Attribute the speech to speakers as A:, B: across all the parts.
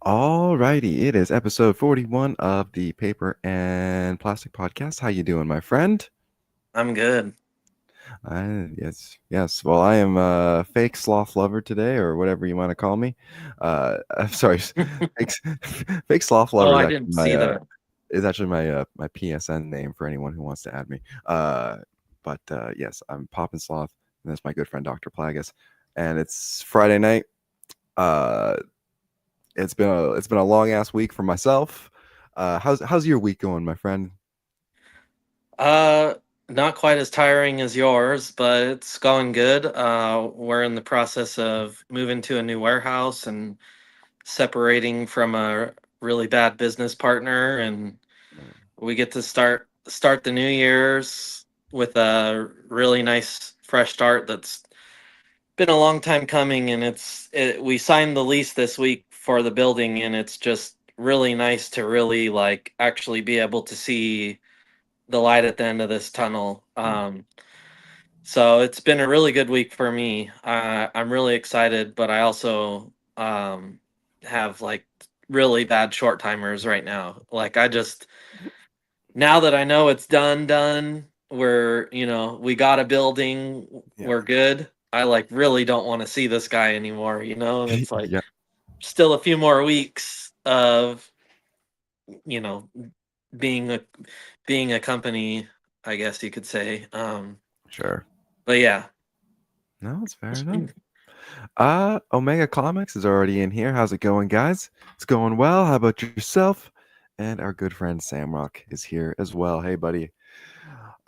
A: Alrighty, it is episode 41 of the Paper and Plastic Podcast. How you doing, my friend?
B: I'm good.
A: Yes. Well, I am a fake sloth lover today, or whatever you want to call me. I'm sorry, fake, fake sloth lover
B: Oh,
A: is
B: I
A: actually
B: didn't see that.
A: my PSN name for anyone who wants to add me. But yes, I'm Poppin' Sloth, and that's my good friend Dr. Plagus. And it's Friday night. Uh, it's been a long ass week for myself. How's your week going, my friend?
B: Uh, Not quite as tiring as yours, but it's going good. We're in the process of moving to a new warehouse and separating from a really bad business partner, and we get to start the new year's with a really nice fresh start that's been a long time coming, and we signed the lease this week for the building, and it's just really nice to really like actually be able to see the light at the end of this tunnel. So it's been a really good week for me. I'm really excited, but I also have like really bad short timers right now. Like I just now that I know it's done, we got a building,
A: Yeah.
B: we're good. I like really don't want to see this guy anymore, and it's like
A: Yeah,
B: still a few more weeks of you know being a being a company, I guess you could say.
A: sure.
B: But yeah.
A: No, it's fair enough. Omega Comics is already in here. How's it going, guys? It's going well. How about yourself? And our good friend Samrock is here as well. Hey, buddy.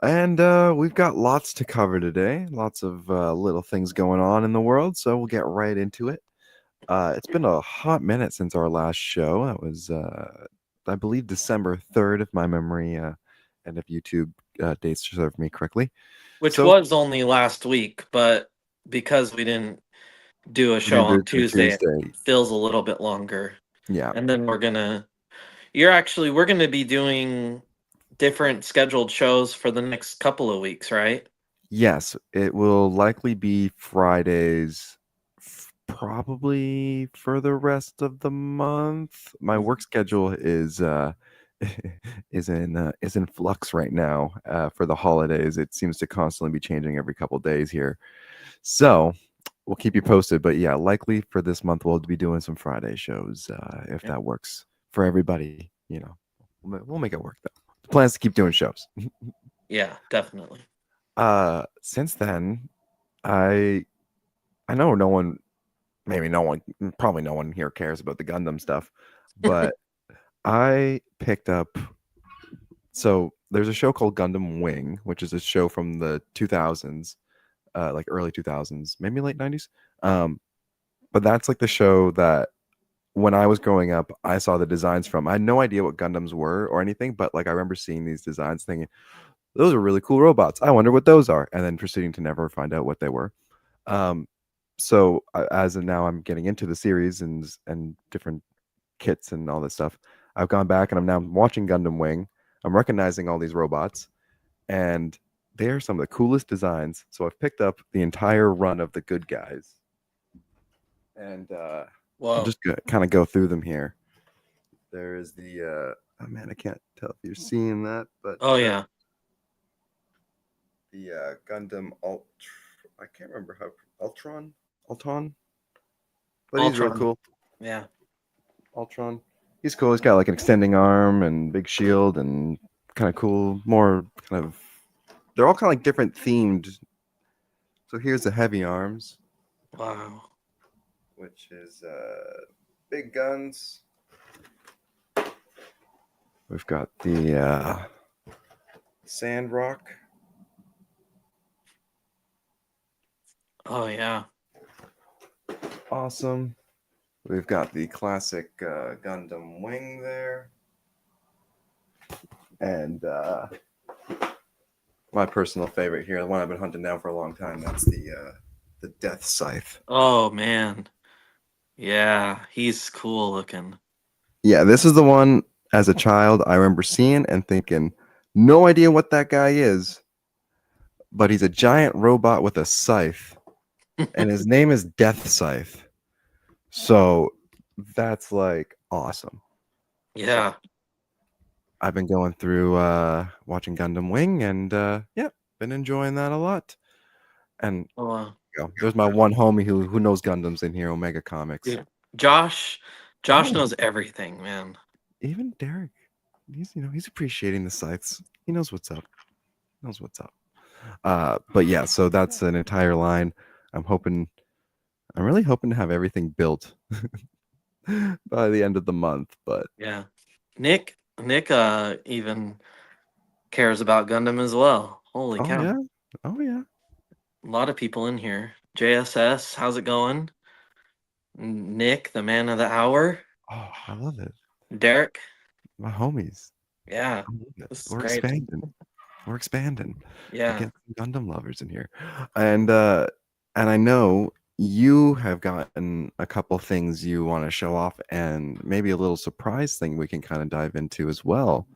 A: And we've got lots to cover today. Lots of little things going on in the world, so we'll get right into it. It's been a hot minute since our last show. That was, I believe, December 3rd, if my memory and if YouTube dates serve me correctly.
B: Which
A: So
B: was only last week, but because we didn't do a
A: we
B: show
A: didn't do
B: on
A: it till
B: Tuesday, it
A: Tuesday.
B: feels a little bit longer.
A: Yeah.
B: And then we're gonna be doing different scheduled shows for the next couple of weeks, right?
A: Yes, it will likely be Fridays, probably for the rest of the month. My work schedule is in flux right now for the holidays. It seems to constantly be changing every couple days here. So we'll keep you posted. But yeah, likely for this month we'll be doing some Friday shows if
B: Yeah,
A: that works for everybody. We'll make it work though. The plan is to keep doing shows.
B: yeah, definitely.
A: Since then, I I know no one, maybe no one, probably no one here cares about the Gundam stuff, but I picked up. So there's a show called Gundam Wing, which is a show from the 2000s, like early 2000s, maybe late 90s. Um, but that's like the show that when I was growing up, I saw the designs from. I had no idea what Gundams were or anything, but like I remember seeing these designs, thinking those are really cool robots. I wonder what those are, and then proceeding to never find out what they were. Um, so as of now, I'm getting into the series and different kits and all this stuff. I've gone back and I'm now watching Gundam Wing. I'm recognizing all these robots, and they are some of the coolest designs. So I've picked up the entire run of the good guys, and I'll
B: Whoa.
A: just kind of go through them here. There is the oh man, I can't tell if you're seeing that, but
B: Oh yeah.
A: the Gundam I can't remember how Ultron, but he's real
B: Ultron.
A: cool.
B: Yeah.
A: Ultron. He's cool. He's got like an extending arm and big shield and kind of cool. More kind of. They're all kind of like different themed. So here's the heavy arms,
B: Wow.
A: which is big guns. We've got the Sandrock.
B: Oh yeah.
A: Awesome. We've got the classic Gundam Wing there. And my personal favorite here, the one I've been hunting down for a long time, that's the Death Scythe.
B: Oh man. Yeah, he's cool looking.
A: Yeah, this is the one as a child I remember seeing and thinking, no idea what that guy is, but he's a giant robot with a scythe, and his name is Death Scythe. So that's like awesome.
B: Yeah.
A: I've been going through watching Gundam Wing, and yeah, been enjoying that a lot. And
B: Oh, wow.
A: there's my one homie who knows Gundams in here, Omega Comics.
B: Yeah. Josh
A: Oh,
B: knows everything, man.
A: even Derek, he's appreciating the sites. He knows what's up. Knows what's up. But yeah, so that's an entire line. I'm really hoping to have everything built by the end of the month. But
B: Yeah. Nick even cares about Gundam as well. Holy
A: oh
B: cow.
A: yeah, oh yeah.
B: A lot of people in here. JSS, how's it going? Nick, the man of the hour.
A: Oh, I love it.
B: Derek.
A: My homies.
B: Yeah.
A: I love it.
B: This is
A: We're
B: great.
A: expanding. We're expanding. We're
B: Yeah.
A: getting some Gundam lovers in here. And I know you have gotten a couple things you want to show off, and maybe a little surprise thing we can kind of dive into as well.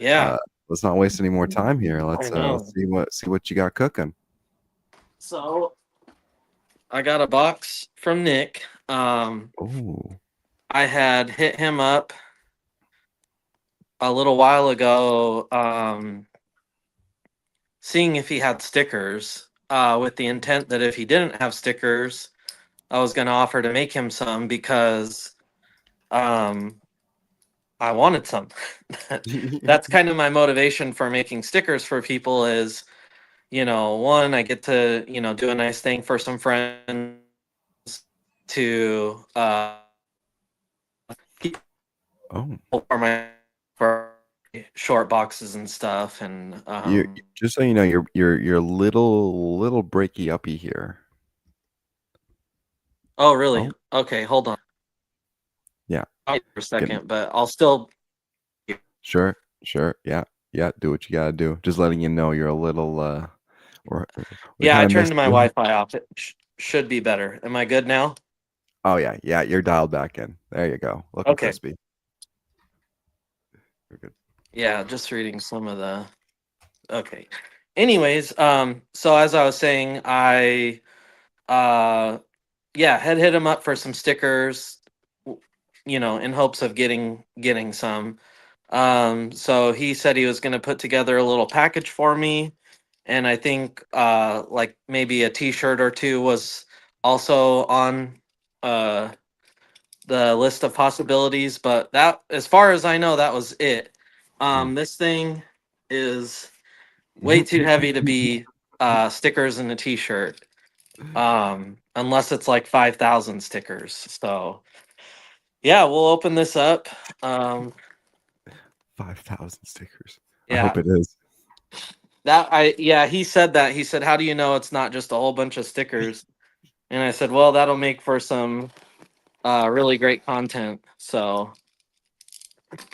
B: Yeah.
A: Let's not waste any more time here.
B: I
A: Let's
B: know.
A: see what you got cooking.
B: So I got a box from Nick.
A: Oh,
B: I had hit him up a little while ago, seeing if he had stickers, with the intent that if he didn't have stickers, I was going to offer to make him some because um, I wanted some. That's kind of my motivation for making stickers for people is, one, I get to, do a nice thing for some friends to
A: oh.
B: for my for short boxes and stuff and
A: You just so you know, you're little breaky uppy here.
B: oh really?
A: Oh,
B: Okay, hold on.
A: yeah.
B: I'll wait for a
A: Getting
B: second, but I'll still
A: sure, sure. Yeah, yeah. Do what you gotta do. Just letting you know you're a little we
B: yeah, I
A: kind of
B: turned
A: missed
B: my
A: you.
B: Wi-Fi off. It should be better. Am I good now?
A: Oh yeah, yeah. You're dialed back in. There you go. Looking
B: Okay.
A: crispy. You're good.
B: Yeah, just reading some of the okay. Anyways, so as I was saying, I uh yeah, had hit him up for some stickers, in hopes of getting some. So he said he was going to put together a little package for me, and I think like maybe a T-shirt or two was also on uh the list of possibilities. But that, as far as I know, that was it.
A: Mm.
B: This thing is way too heavy to be stickers and a T-shirt. Unless it's like 5,000 stickers. So yeah, we'll open this up.
A: 5,000 stickers. I
B: Yeah,
A: hope it is.
B: he said that. He said, "How do you know it's not just a whole bunch of stickers?" And I said, "Well, that'll make for some really great content." So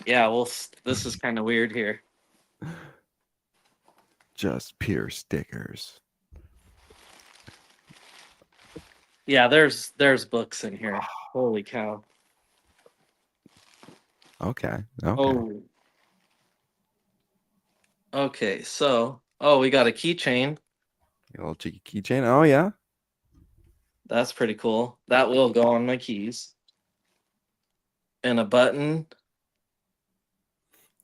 B: yeah, this is kind of weird here.
A: Just pure stickers.
B: Yeah, there's books in here. Holy cow!
A: Okay. Okay.
B: Oh, okay. So we got a keychain.
A: A little cheeky keychain. Oh yeah.
B: That's pretty cool. That will go on my keys. And a button.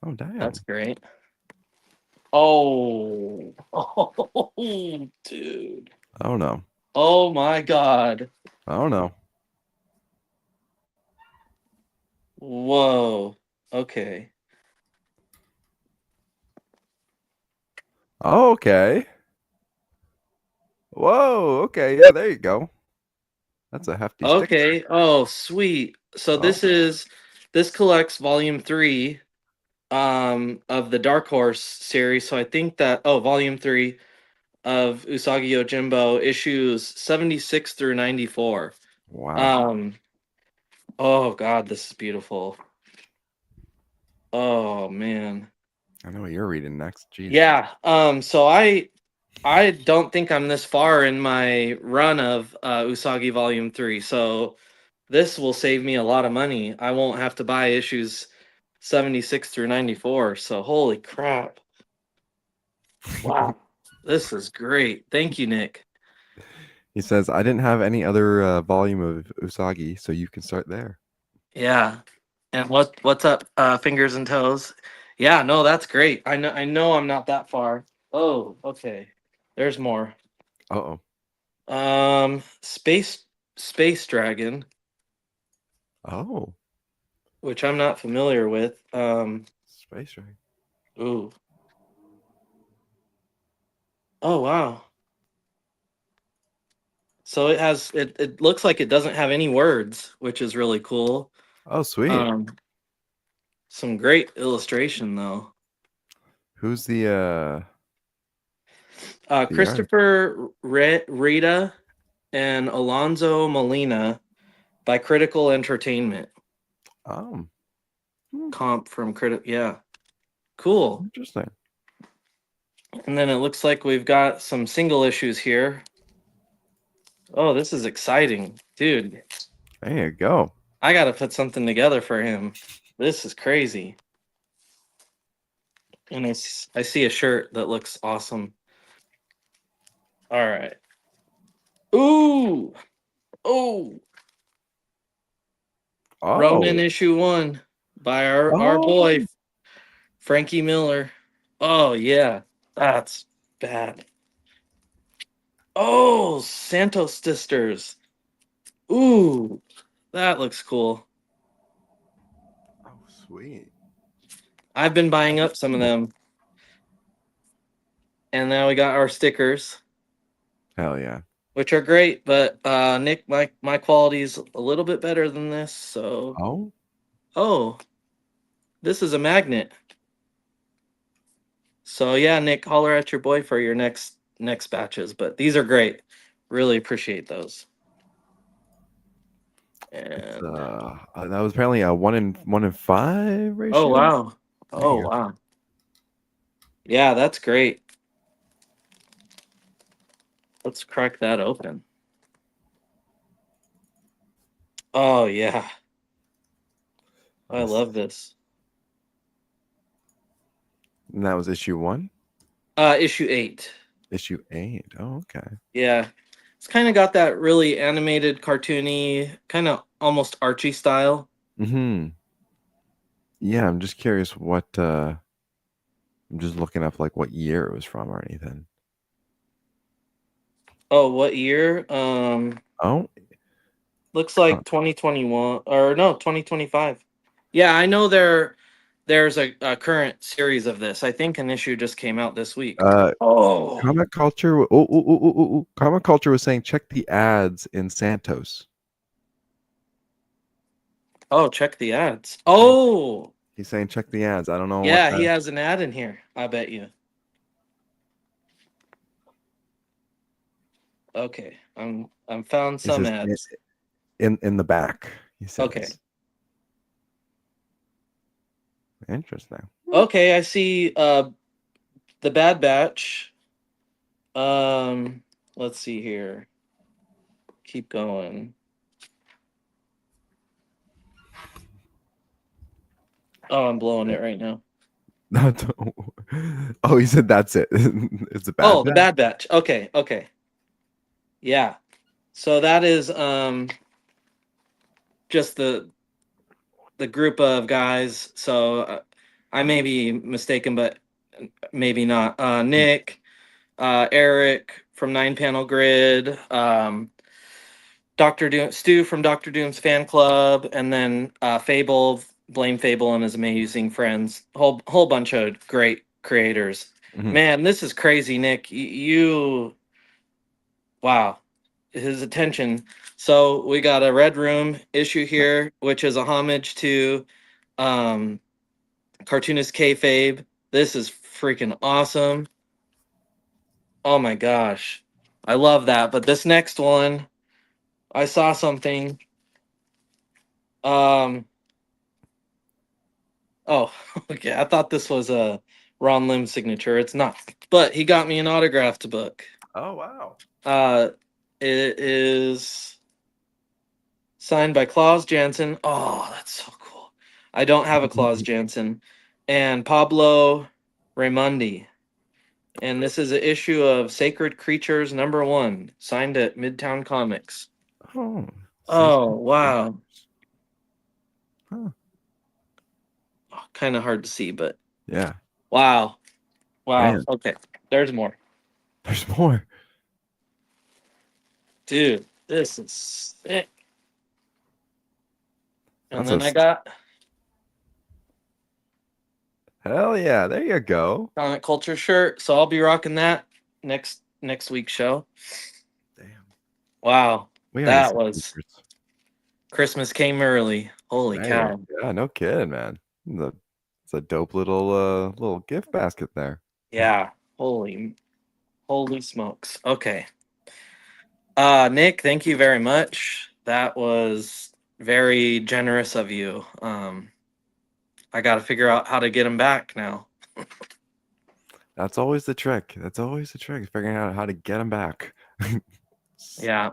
A: Oh damn.
B: That's great. Oh, oh, dude.
A: Oh no.
B: Oh my God.
A: Oh no.
B: Whoa. Okay.
A: Okay. Whoa. Okay. Yeah. There you go. That's a hefty stick.
B: Okay. Oh, sweet. So
A: Oh.
B: this collects volume 3 of the Dark Horse series. So I think that volume 3 of Usagi Yojimbo issues 76 through 94.
A: Wow.
B: Um oh God, this is beautiful. Oh man.
A: I know what you're reading next. Jeez.
B: Yeah. So I don't think I'm this far in my run of Usagi Volume 3. So this will save me a lot of money. I won't have to buy issues 76 through 94. So holy crap. Wow. This is great. Thank you, Nick.
A: He says, I didn't have any other volume of Usagi, so you can start there.
B: Yeah. And what's up, fingers and toes? Yeah, no, that's great. I know I'm not that far. Oh, okay. There's more.
A: Uh-oh.
B: Space Dragon,
A: Oh,
B: which I'm not familiar with.
A: space ring.
B: Ooh. Oh wow. So it looks like it doesn't have any words, which is really cool.
A: Oh, sweet.
B: Um, some great illustration though.
A: Who's the art?
B: Christopher Rita and Alonso Molina by Critical Entertainment.
A: Um, hmm,
B: Comp from Critic. Yeah, cool.
A: interesting.
B: And then it looks like we've got some single issues here. Oh, this is exciting, dude.
A: There you go.
B: I got to put something together for him. This is crazy. And I see a shirt that looks awesome. All right. Ooh. Oh. Ronin
A: Oh,
B: issue 1 by our
A: oh,
B: boy Frankie Miller. Oh yeah. That's bad. Oh, Santos sisters. Ooh. That looks cool.
A: oh, sweet.
B: I've been buying up some of them. And now we got our stickers,
A: Hell yeah.
B: which are great, but Nick, my quality's a little bit better than this, so
A: Oh,
B: oh, this is a magnet. So yeah, Nick, holler at your boy for your next batches, but these are great. Really appreciate those.
A: it's
B: And
A: that was apparently a 1 in 5
B: oh
A: ratio.
B: wow.
A: There
B: Oh
A: you go.
B: wow. Yeah, that's great. Let's crack that open. Oh yeah. I
A: This,
B: love this.
A: and that was issue 1,
B: Issue 8.
A: issue 8. Oh, okay.
B: Yeah. It's kind of got that really animated, cartoony, kind of almost Archie style.
A: Hmm. Yeah, I'm just curious what I'm just looking up like what year it was from or anything.
B: Oh, what year?
A: Oh,
B: Looks
A: uh,
B: like 2021 or no, 2025. Yeah, I know there's a current series of this. I think an issue just came out this week.
A: uh
B: Oh.
A: Comic Culture. Comic Culture was saying check the ads in Santos.
B: Oh, check the ads. Oh.
A: He's saying check the ads. I don't know what
B: Yeah, he
A: that
B: has an ad in here. I bet you. Okay. I'm found
A: he
B: some
A: says
B: ads.
A: in the back. He
B: Okay.
A: says interesting.
B: Okay, I see the Bad Batch. Um, let's see here. Keep going. Oh, I'm blowing it right now.
A: Oh, he said that's it. It's a bad
B: Oh, the
A: bet.
B: Bad Batch. Okay, okay. Yeah. So that is just the group of guys. So I may be mistaken, but maybe not. Nick, Eric from Nine Panel Grid, Doctor Doom, Stu from Doctor Doom's fan club, and then Fable, Blame Fable and his amazing friends. Whole bunch of great creators.
A: Mhm.
B: Man, this is crazy, Nick. You wow, his attention. So we got a Red Room issue here, which is a homage to um, cartoonist kayfabe. This is freaking awesome. Oh my gosh, I love that. But this next one, I saw something. Um, oh, okay. I thought this was a Ron Lim signature. It's not, but he got me an autographed book.
A: Oh wow.
B: Uh, it is signed by Klaus Janson. Oh, that's so cool. I don't have a Klaus Janson. And Pablo Raimondi. And this is an issue of Sacred Creatures #1, signed at Midtown Comics.
A: Oh,
B: Oh,
A: sacred
B: wow.
A: creatures. Huh.
B: kind of hard to see, but
A: Yeah.
B: wow. Wow.
A: Man,
B: Okay. There's more.
A: there's more.
B: Dude, this is sick. And
A: That's
B: then I got
A: hell yeah. There you go.
B: Comic Culture shirt, so I'll be rocking that next week's show.
A: Damn.
B: Wow.
A: We gotta get
B: That
A: some
B: was
A: t-shirts.
B: Christmas came early. Holy
A: Right.
B: cow.
A: Yeah, no kidding, man. It's a dope little gift basket there.
B: Yeah. Holy smokes. Okay. Nick, thank you very much. That was very generous of you. I got to figure out how to get him back now.
A: That's always the trick. Figuring out how to get them back.
B: Yeah.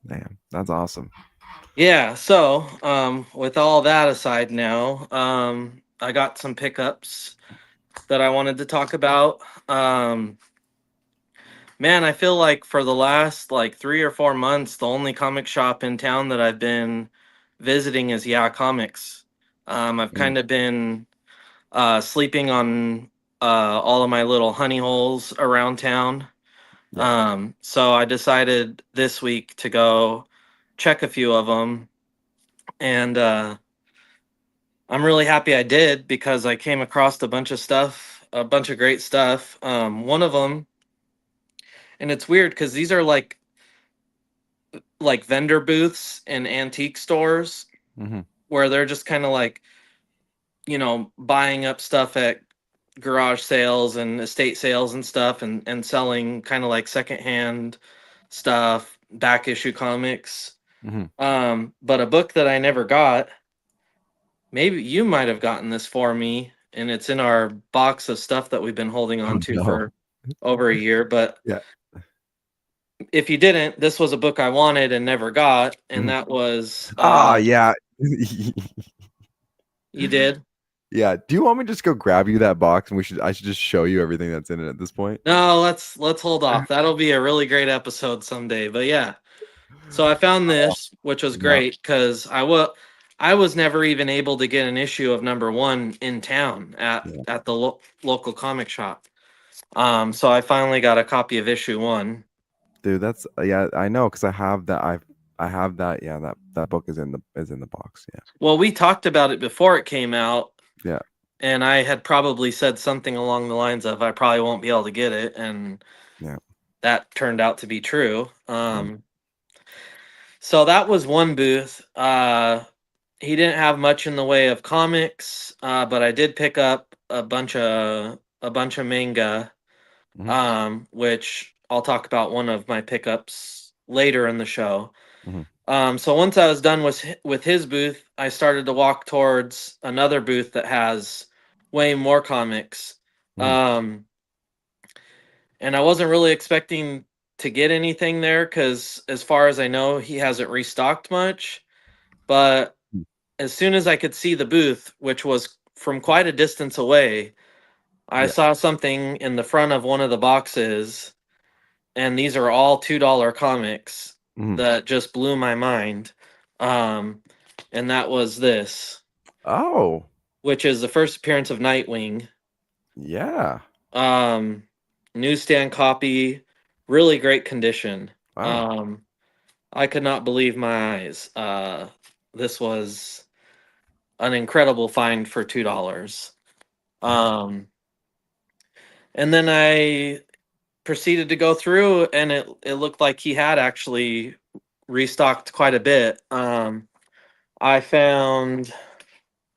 A: Man, that's awesome.
B: Yeah, so with all that aside now, I got some pickups that I wanted to talk about. Man, I feel like for the last like 3 or 4 months, the only comic shop in town that I've been visiting is Yeah Comics. I've
A: Mm,
B: kind of been sleeping on all of my little honey holes around town.
A: yeah.
B: So I decided this week to go check a few of them, and I'm really happy I did because I came across a bunch of stuff, a bunch of great stuff. One of them, and it's weird because these are like vendor booths in antique stores
A: Mm-hmm.
B: where they're just kind of like, buying up stuff at garage sales and estate sales and stuff, and selling kind of like secondhand stuff, back issue comics.
A: Mm-hmm.
B: But a book that I never got, maybe you might have gotten this for me, and it's in our box of stuff that we've been holding
A: Oh
B: on to
A: no.
B: for over a year. But
A: Yeah.
B: if you didn't, this was a book I wanted and never got, and
A: Mhm.
B: that was
A: Ah, yeah.
B: you did.
A: Yeah. Do you want me to just go grab you that box and I should just show you everything that's in it at this point?
B: No, let's hold off. That'll be a really great episode someday. But yeah. So I found
A: Oh,
B: this, which was
A: yeah.
B: great because I was never even able to get an issue of number one in town at
A: Yeah.
B: at the local comic shop. So I finally got a copy of issue one.
A: Dude, that's yeah, I know because I have that. Yeah, that book is in the box. Yeah.
B: Well, we talked about it before it came out,
A: Yeah.
B: and I had probably said something along the lines of I probably won't be able to get it, and
A: Yeah.
B: that turned out to be true.
A: Yeah.
B: So that was one booth. He didn't have much in the way of comics, but I did pick up a bunch of manga,
A: Mhm.
B: which I'll talk about one of my pickups later in the show.
A: Mhm.
B: So once I was done with his booth, I started to walk towards another booth that has way more comics.
A: Mhm.
B: Um, and I wasn't really expecting to get anything there because, as far as I know, he hasn't restocked much. But
A: Mm.
B: as soon as I could see the booth, which was from quite a distance away, I
A: Yeah.
B: saw something in the front of one of the boxes, and these are all $2 comics
A: Mhm.
B: that just blew my mind. Um, and that was this,
A: Oh,
B: which is the first appearance of Nightwing.
A: yeah.
B: Um, Newsstand copy, really great condition.
A: Wow.
B: Um, I could not believe my eyes. This was an incredible find for $2. Um, and then I proceeded to go through, and it looked like he had actually restocked quite a bit. I found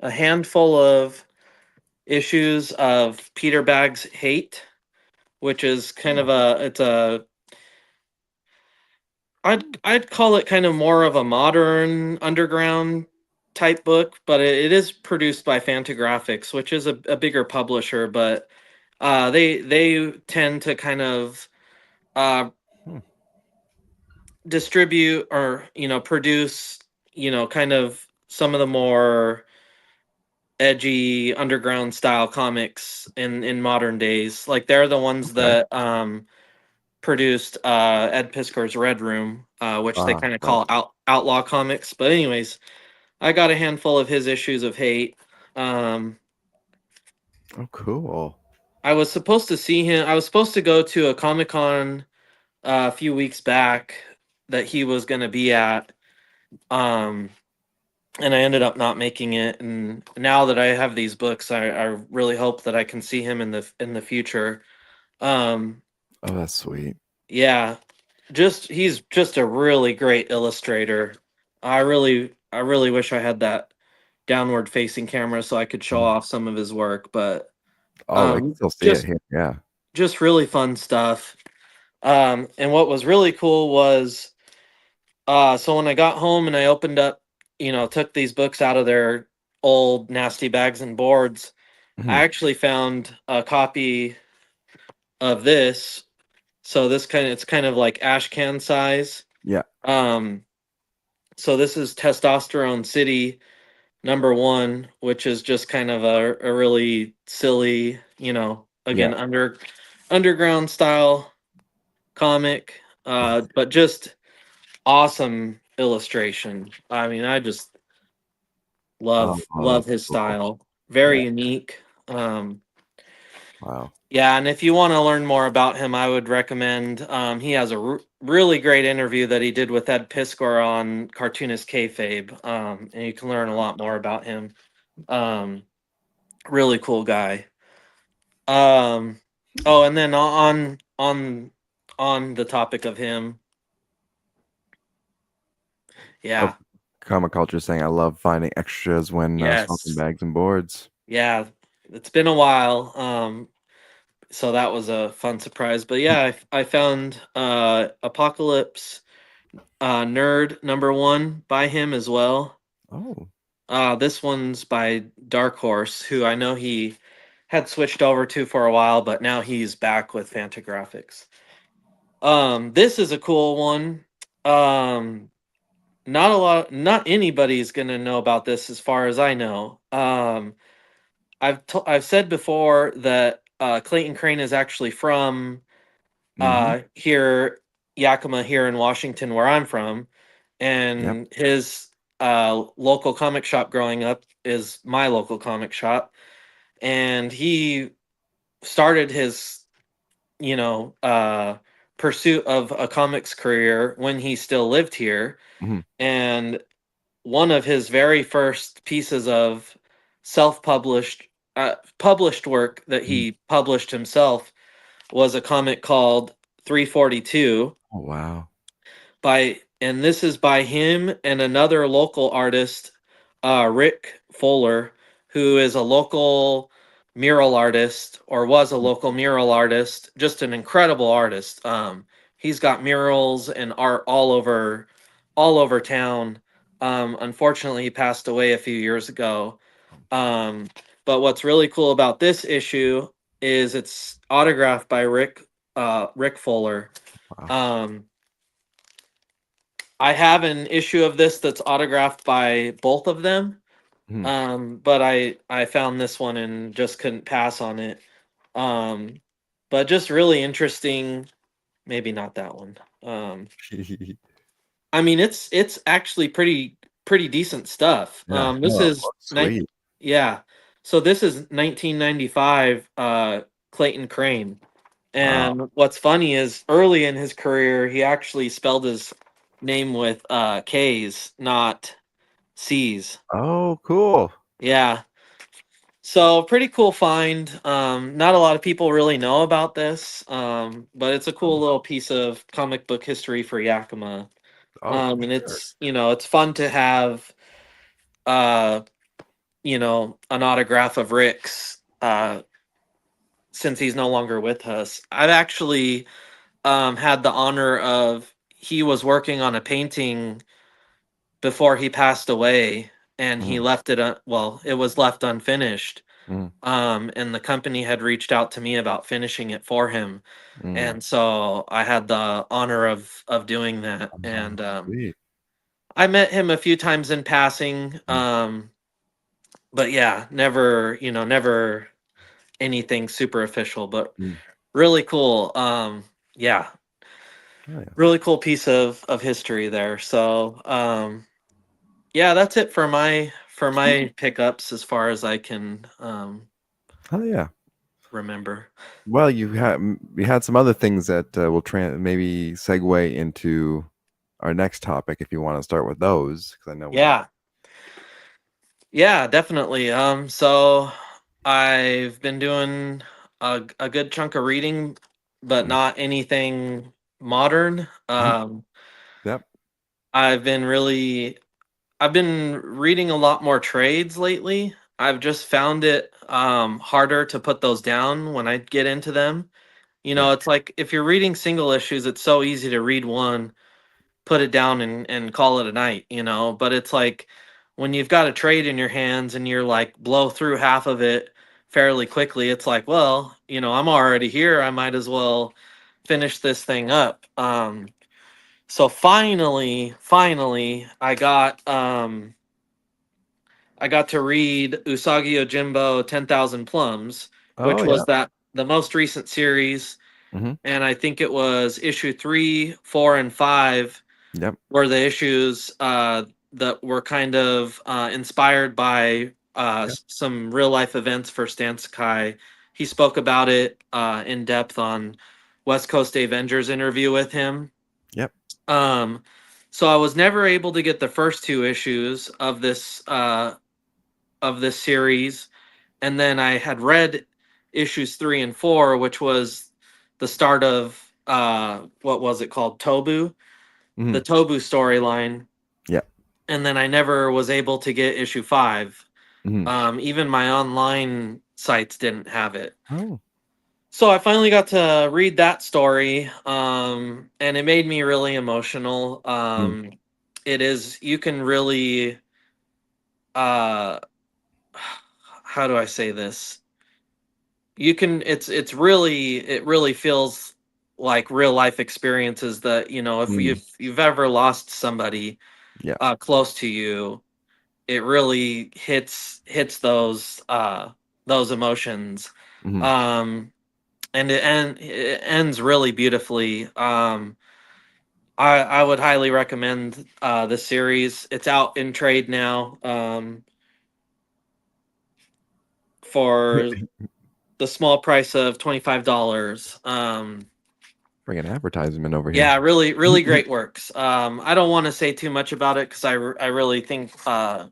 B: a handful of issues of Peter Bag's Hate, which is kind of I'd call it kind of more of a modern underground type book, but it is produced by Fantagraphics, which is a bigger publisher, but they tend to kind of uh,
A: Hmm.
B: distribute or produce kind of some of the more edgy underground style comics in modern days. Like they're the ones
A: Okay.
B: that produced Ed Piskor's Red Room, which they
A: Ah,
B: kind of
A: right.
B: call outlaw comics. But anyways, I got a handful of his issues of Hate. Um,
A: Oh, cool.
B: I was supposed to see him. I was supposed to go to a Comic Con a few weeks back that he was going to be at. Um, and I ended up not making it. And now that I have these books, I really hope that I can see him in the future. Um,
A: Oh, that's sweet.
B: yeah, just he's just a really great illustrator. I really wish I had that downward facing camera so I could show
A: Mhm.
B: off some of his work, but
A: Oh, I can still see it
B: just
A: here. Yeah.
B: really fun stuff. And what was really cool was so when I got home and I opened up, took these books out of their old nasty bags and boards, I
A: Mhm.
B: actually found a copy of this. So it's kind of like ash can size.
A: Yeah.
B: Um, so this is Testosterone City #1, which is just kind of a really silly,
A: Yeah.
B: again underground style comic, but just awesome illustration. I mean, I just
A: Oh,
B: love
A: that's
B: his
A: cool.
B: style.
A: Yeah.
B: Very unique.
A: Wow.
B: Yeah, and if you want to learn more about him, I would recommend. He has a really great interview that he did with Ed Piskor on Cartoonist Kayfabe, and you can learn a lot more about him. Um, Really cool guy. Um, oh, and then on the topic of him,
A: Oh,
B: yeah,
A: comic culture saying I love finding extras when swapping
B: yes,
A: bags and boards.
B: yeah, it's been a while. So that was a fun surprise. But yeah, I found Apocalypse Nerd #1 by him as well.
A: Oh.
B: This one's by Dark Horse, who I know he had switched over to for a while, but now he's back with Fantagraphics. This is a cool one. Um, not anybody's gonna know about this as far as I know. I've said before that Clayton Crane is actually from
A: Mhm.
B: here Yakima here in Washington where I'm from,
A: Yep.
B: and his local comic shop growing up is my local comic shop, and he started his you know uh pursuit of a comics career when he still lived here,
A: Mhm.
B: and one of his very first pieces of self-published published work that
A: Mhm.
B: he published himself was a comic called 342
A: Oh, wow.
B: and this is by him and another local artist, Rick Fuller, who is a local mural artist or was a local mural artist, just an incredible artist. He's got murals and art all over town. Unfortunately, he passed away a few years ago. Um, but what's really cool about this issue is it's autographed by Rick Fuller.
A: Wow.
B: Um, I have an issue of this that's autographed by both of them.
A: Mhm.
B: But I found this one and just couldn't pass on it. Um, but just really interesting. Maybe not that one. I mean, it's actually pretty decent stuff.
A: Yeah.
B: This
A: No, it
B: is
A: looks sweet.
B: yeah. So this is 1995. Clayton Crane.
A: Wow.
B: And what's funny is early in his career, he actually spelled his name with K's, not C's.
A: Oh, cool.
B: Yeah. So pretty cool find. Not a lot of people really know about this, but it's a cool little piece of comic book history for Yakima.
A: Oh, for
B: And
A: sure.
B: it's fun to have, uh, an autograph of Rick's, since he's no longer with us. I've actually had the honor of he was working on a painting before he passed away, and he
A: Mhm.
B: left it well, it was left unfinished.
A: Mhm.
B: And the company had reached out to me about finishing it for him,
A: Mm.
B: and so I had the honor of doing that.
A: Oh,
B: And
A: sweet.
B: I met him a few times in passing,
A: Mm.
B: but yeah, never anything super official, but
A: Mm.
B: really cool. Yeah,
A: Oh, yeah.
B: really cool piece of history there. So yeah, that's it for my
A: Sweet.
B: pickups as far as I can
A: Oh yeah.
B: remember.
A: Well, you had some other things that will maybe segue into our next topic if you want to start with those, because I know we.
B: Yeah, yeah, definitely. So I've been doing a good chunk of reading, but
A: Mm,
B: not anything modern.
A: mhm. Yep.
B: I've been really I've been reading a lot more trades lately. I've just found it harder to put those down when I get into them.
A: Yeah.
B: It's like if you're reading single issues, it's so easy to read one, put it down and call it a night, but it's like when you've got a trade in your hands and you're like blow through half of it fairly quickly, it's like, well, I'm already here, I might as well finish this thing up. So finally I got to read Usagi Yojimbo 10,000 Plums,
A: Oh
B: which
A: yeah.
B: was that the most recent series,
A: Hmm.
B: and I think it was issue 3, 4, and 5
A: Yep.
B: were the issues that were kind of inspired by
A: Yep.
B: some real life events for Stan Sakai. He spoke about it in depth on West Coast Avengers interview with him.
A: Yep.
B: Um, so I was never able to get the first two issues of this series, and then I had read issues 3 and 4, which was the start of what was it called, Tobu,
A: Hmm.
B: the Tobu storyline,
A: Yep.
B: and then I never was able to get issue 5.
A: Hmm.
B: Even my online sites didn't have it.
A: Oh.
B: So I finally got to read that story, and it made me really emotional.
A: Mm.
B: It is, you can really, uh, how do I say this? You can, it really feels like real life experiences that, if
A: Mm.
B: you've ever lost somebody
A: Yeah.
B: close to you, it really hits those emotions.
A: Hmm.
B: um and it ends really beautifully. I would highly recommend the series. It's out in trade now, for the small price of $25.
A: Bring an advertisement over here.
B: Yeah, really, really great works. I don't want to say too much about it because I really think, I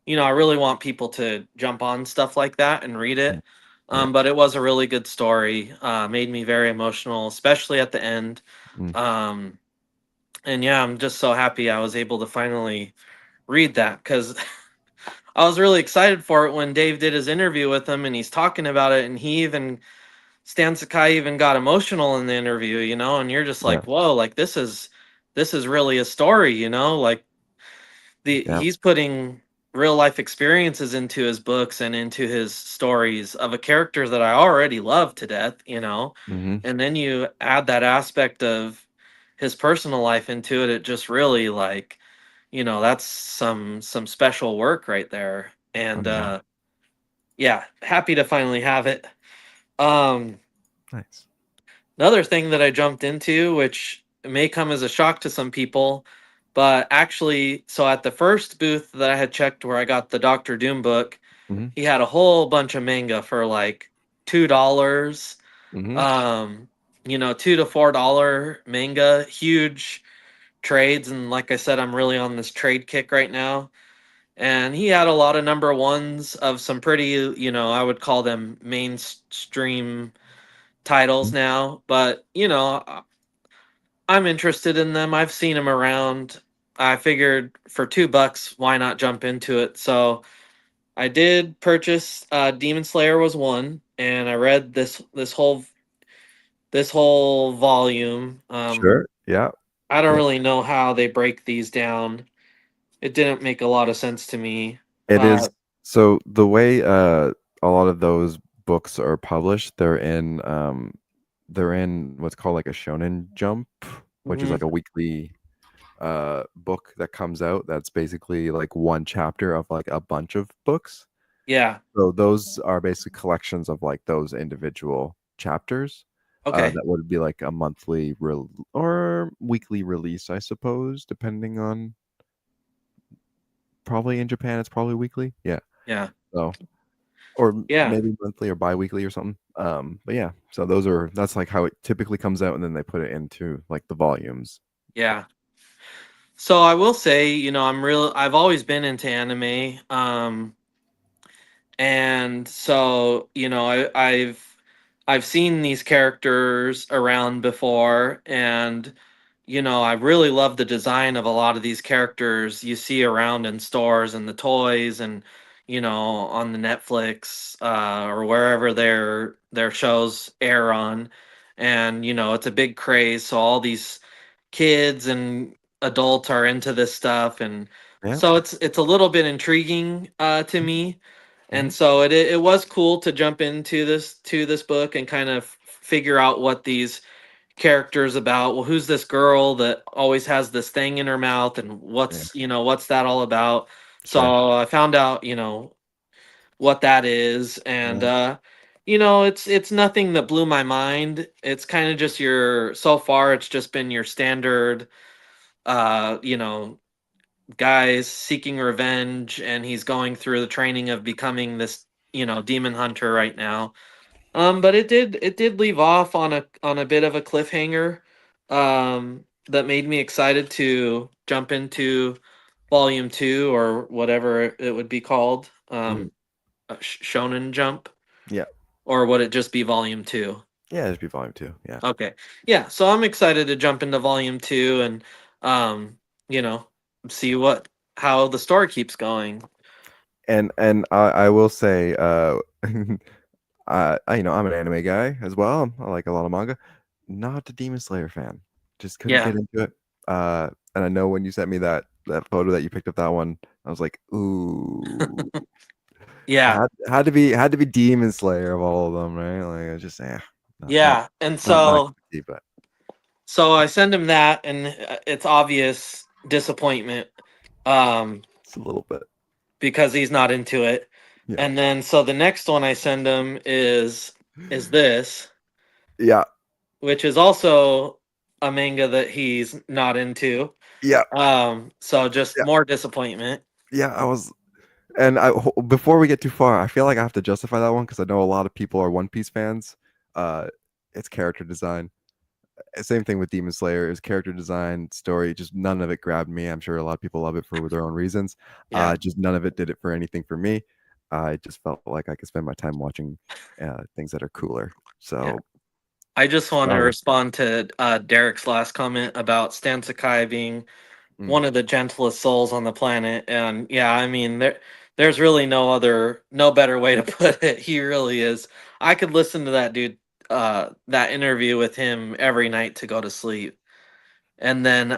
B: really want people to jump on stuff like that and read
A: Mm.
B: it.
A: Yep.
B: But it was a really good story. Made me very emotional, especially at the end.
A: Mm.
B: Um, and yeah, I'm just so happy I was able to finally read that because I was really excited for it when Dave did his interview with him and he's talking about it, and Stan Sakai even got emotional in the interview, and you're just
A: Yeah.
B: like, whoa, like this is really a story, like
A: Yeah.
B: he's putting real life experiences into his books and into his stories of a character that I already love to death,
A: Hmm.
B: and then you add that aspect of his personal life into it. It just really, like, that's some special work right there.
A: Oh
B: And
A: yeah.
B: yeah, happy to finally have it. Um
A: Nice.
B: Another thing that I jumped into, which may come as a shock to some people, but actually, so at the first booth that I had checked where I got the Doctor Doom book,
A: Hmm.
B: he had a whole bunch of manga for like $2.
A: Hmm.
B: Um, $2 to $4 manga, huge trades, and like I said, I'm really on this trade kick right now. And he had a lot of number ones of some pretty, I would call them mainstream titles now, but I'm interested in them. I've seen them around. I figured for $2, why not jump into it? So I did purchase Demon Slayer was one, and I read this whole volume.
A: Sure. Yeah.
B: I don't
A: Yeah.
B: really know how they break these down. It didn't make a lot of sense to me.
A: It
B: Uh,
A: is. So the way a lot of those books are published, they're in what's called like a Shonen Jump, which is
B: mhm.
A: like a weekly book that comes out that's basically like one chapter of like a bunch of books.
B: Yeah.
A: So those are basically collections of like those individual chapters.
B: Okay.
A: That would be like a monthly or weekly release, I suppose, depending on, probably in Japan it's probably weekly. Yeah.
B: Yeah.
A: So. or
B: Yeah.
A: maybe monthly or bi-weekly or something. But yeah, so that's like how it typically comes out, and then they put it into like the volumes.
B: Yeah. So I will say, I've always been into anime. And so, I've seen these characters around before, and I really love the design of a lot of these characters you see around in stores and the toys, and on the Netflix or wherever their shows air on. And it's a big craze, so all these kids and adults are into this stuff, and
A: Yeah.
B: so it's a little bit intriguing to me.
A: Mm-hmm.
B: And so it was cool to jump into this book and kind of figure out what these characters about. Well, who's this girl that always has this thing in her mouth, and
A: Yeah,
B: what's that all about?
A: sure.
B: So I found out what that is. And
A: Yeah.
B: it's nothing that blew my mind. It's kind of just your so far it's just been your standard uh you know guys seeking revenge, and he's going through the training of becoming this demon hunter right now. But it did leave off on a bit of a cliffhanger, that made me excited to jump into volume 2, or whatever it would be called.
A: Mhm.
B: Shonen Jump,
A: Yeah.
B: or would it just be volume 2?
A: Yeah, it'd be volume 2. Yeah.
B: Okay. Yeah, so I'm excited to jump into volume 2, and um, you know, see what how the story keeps going.
A: And I will say, I'm an anime guy as well. I like a lot of manga. Not a Demon Slayer fan. Just couldn't
B: Yeah.
A: get into it. And I know when you sent me that photo that you picked up that one, I was like, ooh,
B: Yeah.
A: had to be Demon Slayer of all of them, right? Like I just not not
B: Yeah. And
A: not my cup
B: so
A: of tea, but
B: I send him that, and it's obvious disappointment, um
A: it's a little bit.
B: because he's not into it.
A: Yeah.
B: And then so the next one I send him is this,
A: Yeah.
B: which is also a manga that he's not into.
A: Yeah.
B: So just
A: Yeah.
B: more disappointment.
A: Yeah. And before we get too far, I feel like I have to justify that one because I know a lot of people are One Piece fans. Uh, it's character design. Same thing with Demon Slayer. Is character design, story, just none of it grabbed me. I'm sure a lot of people love it for their own reasons.
B: Yeah.
A: Just none of it did it for anything for me. I just felt like I could spend my time watching things that are cooler.
B: Yeah.
A: So
B: I just want to
A: sorry.
B: respond to Derek's last comment about Stan Sakai being
A: Mm,
B: one of the gentlest souls on the planet. And yeah, I mean, there's really no better way to put it. He really is. I could listen to that dude, that interview with him every night to go to sleep. And then,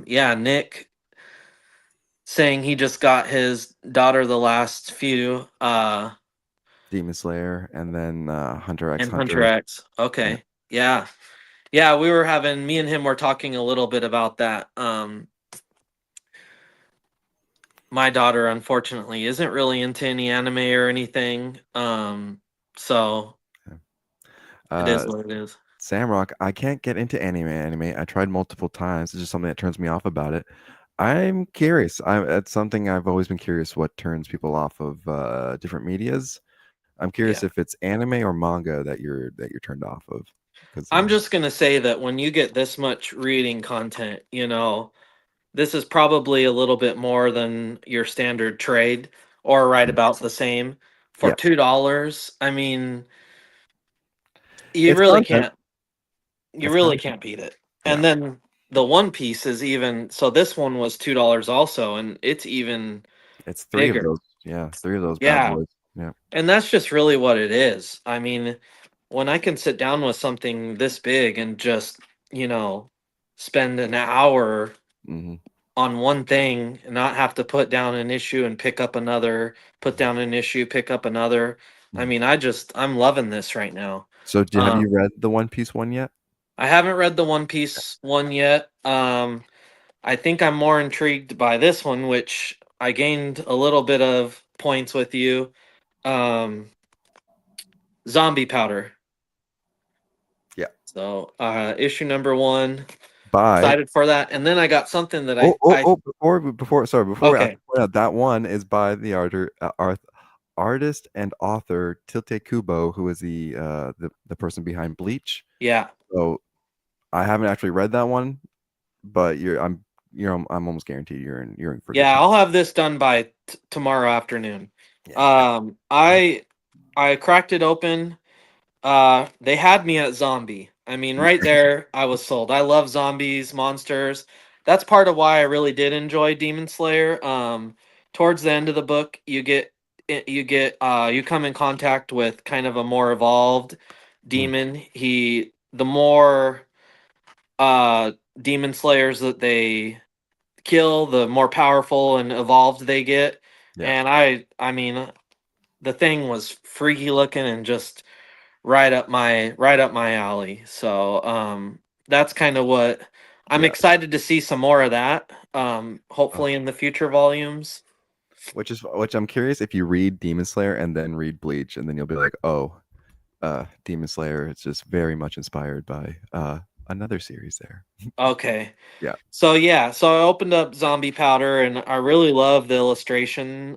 B: yeah, Nick saying he just got his daughter the last few,
A: Demon Slayer, and then Hunter X
B: in Hunter
A: Hunter.
B: X.
A: Yeah.
B: Okay. Yeah. Yeah, me and him were talking a little bit about that. My daughter unfortunately isn't really into any anime or anything. So
A: Yeah.
B: it is
A: Uh,
B: what it is.
A: Samrock, I can't get into anime. I tried multiple times. It's just something that turns me off about it. I'm curious. It's something I've always been curious what turns people off of different medias. I'm curious
B: Yeah.
A: if it's anime or manga that you're turned off of. Because
B: I'm just gonna say that when you get this much reading content, this is probably a little bit more than your standard trade, or right about the same. For
A: yeah,
B: $2, I mean, you
A: it's
B: really
A: content.
B: can't you
A: It's
B: really
A: content.
B: can't beat it.
A: Yeah,
B: And then the One Piece is even so this one was $2 also, and it's even
A: it's three of
B: bigger.
A: those. Yeah, three of those bad
B: Yeah.
A: boys. Yeah.
B: And that's just really what it is. I mean, when I can sit down with something this big and just, you know, spend an hour
A: Hmm.
B: on one thing and not have to put down an issue and pick up another, put down an issue, pick up another. I mean, I'm loving this right now.
A: So, have
B: Um,
A: you read the One Piece one yet?
B: I haven't read the One Piece one yet. I think I'm more intrigued by this one, which I gained a little bit of points with you. Um, Zombie Powder.
A: Yeah.
B: So, issue number 1,
A: By
B: excited for that. And then I got something that
A: oh oh
B: I
A: oh before sorry before we
B: okay.
A: point out that one is by the artist and author Tilte Kubo, who is the person behind Bleach.
B: Yeah.
A: So I haven't actually read that one, but I'm almost guaranteed you're in for a good
B: Yeah,
A: time.
B: I'll have this done by tomorrow afternoon.
A: Yeah.
B: I cracked it open. They had me at zombie. I mean, right there, I was sold. I love zombies, monsters. That's part of why I really did enjoy Demon Slayer. Towards the end of the book, you come in contact with kind of a more evolved
A: Mm,
B: demon. The more uh demon slayers that they kill, the more powerful and evolved they get.
A: yeah.
B: And I mean, the thing was freaky looking and just right up my alley. So that's kind of what I'm
A: Yeah.
B: excited to see some more of that.
A: Oh,
B: Hopefully in the future volumes.
A: which I'm curious if you read Demon Slayer and then read Bleach, and then you'll be like, oh, Demon Slayer. It's just very much inspired by another series there.
B: Okay.
A: Yeah.
B: So yeah, so I opened up Zombie Powder and I really love the illustration.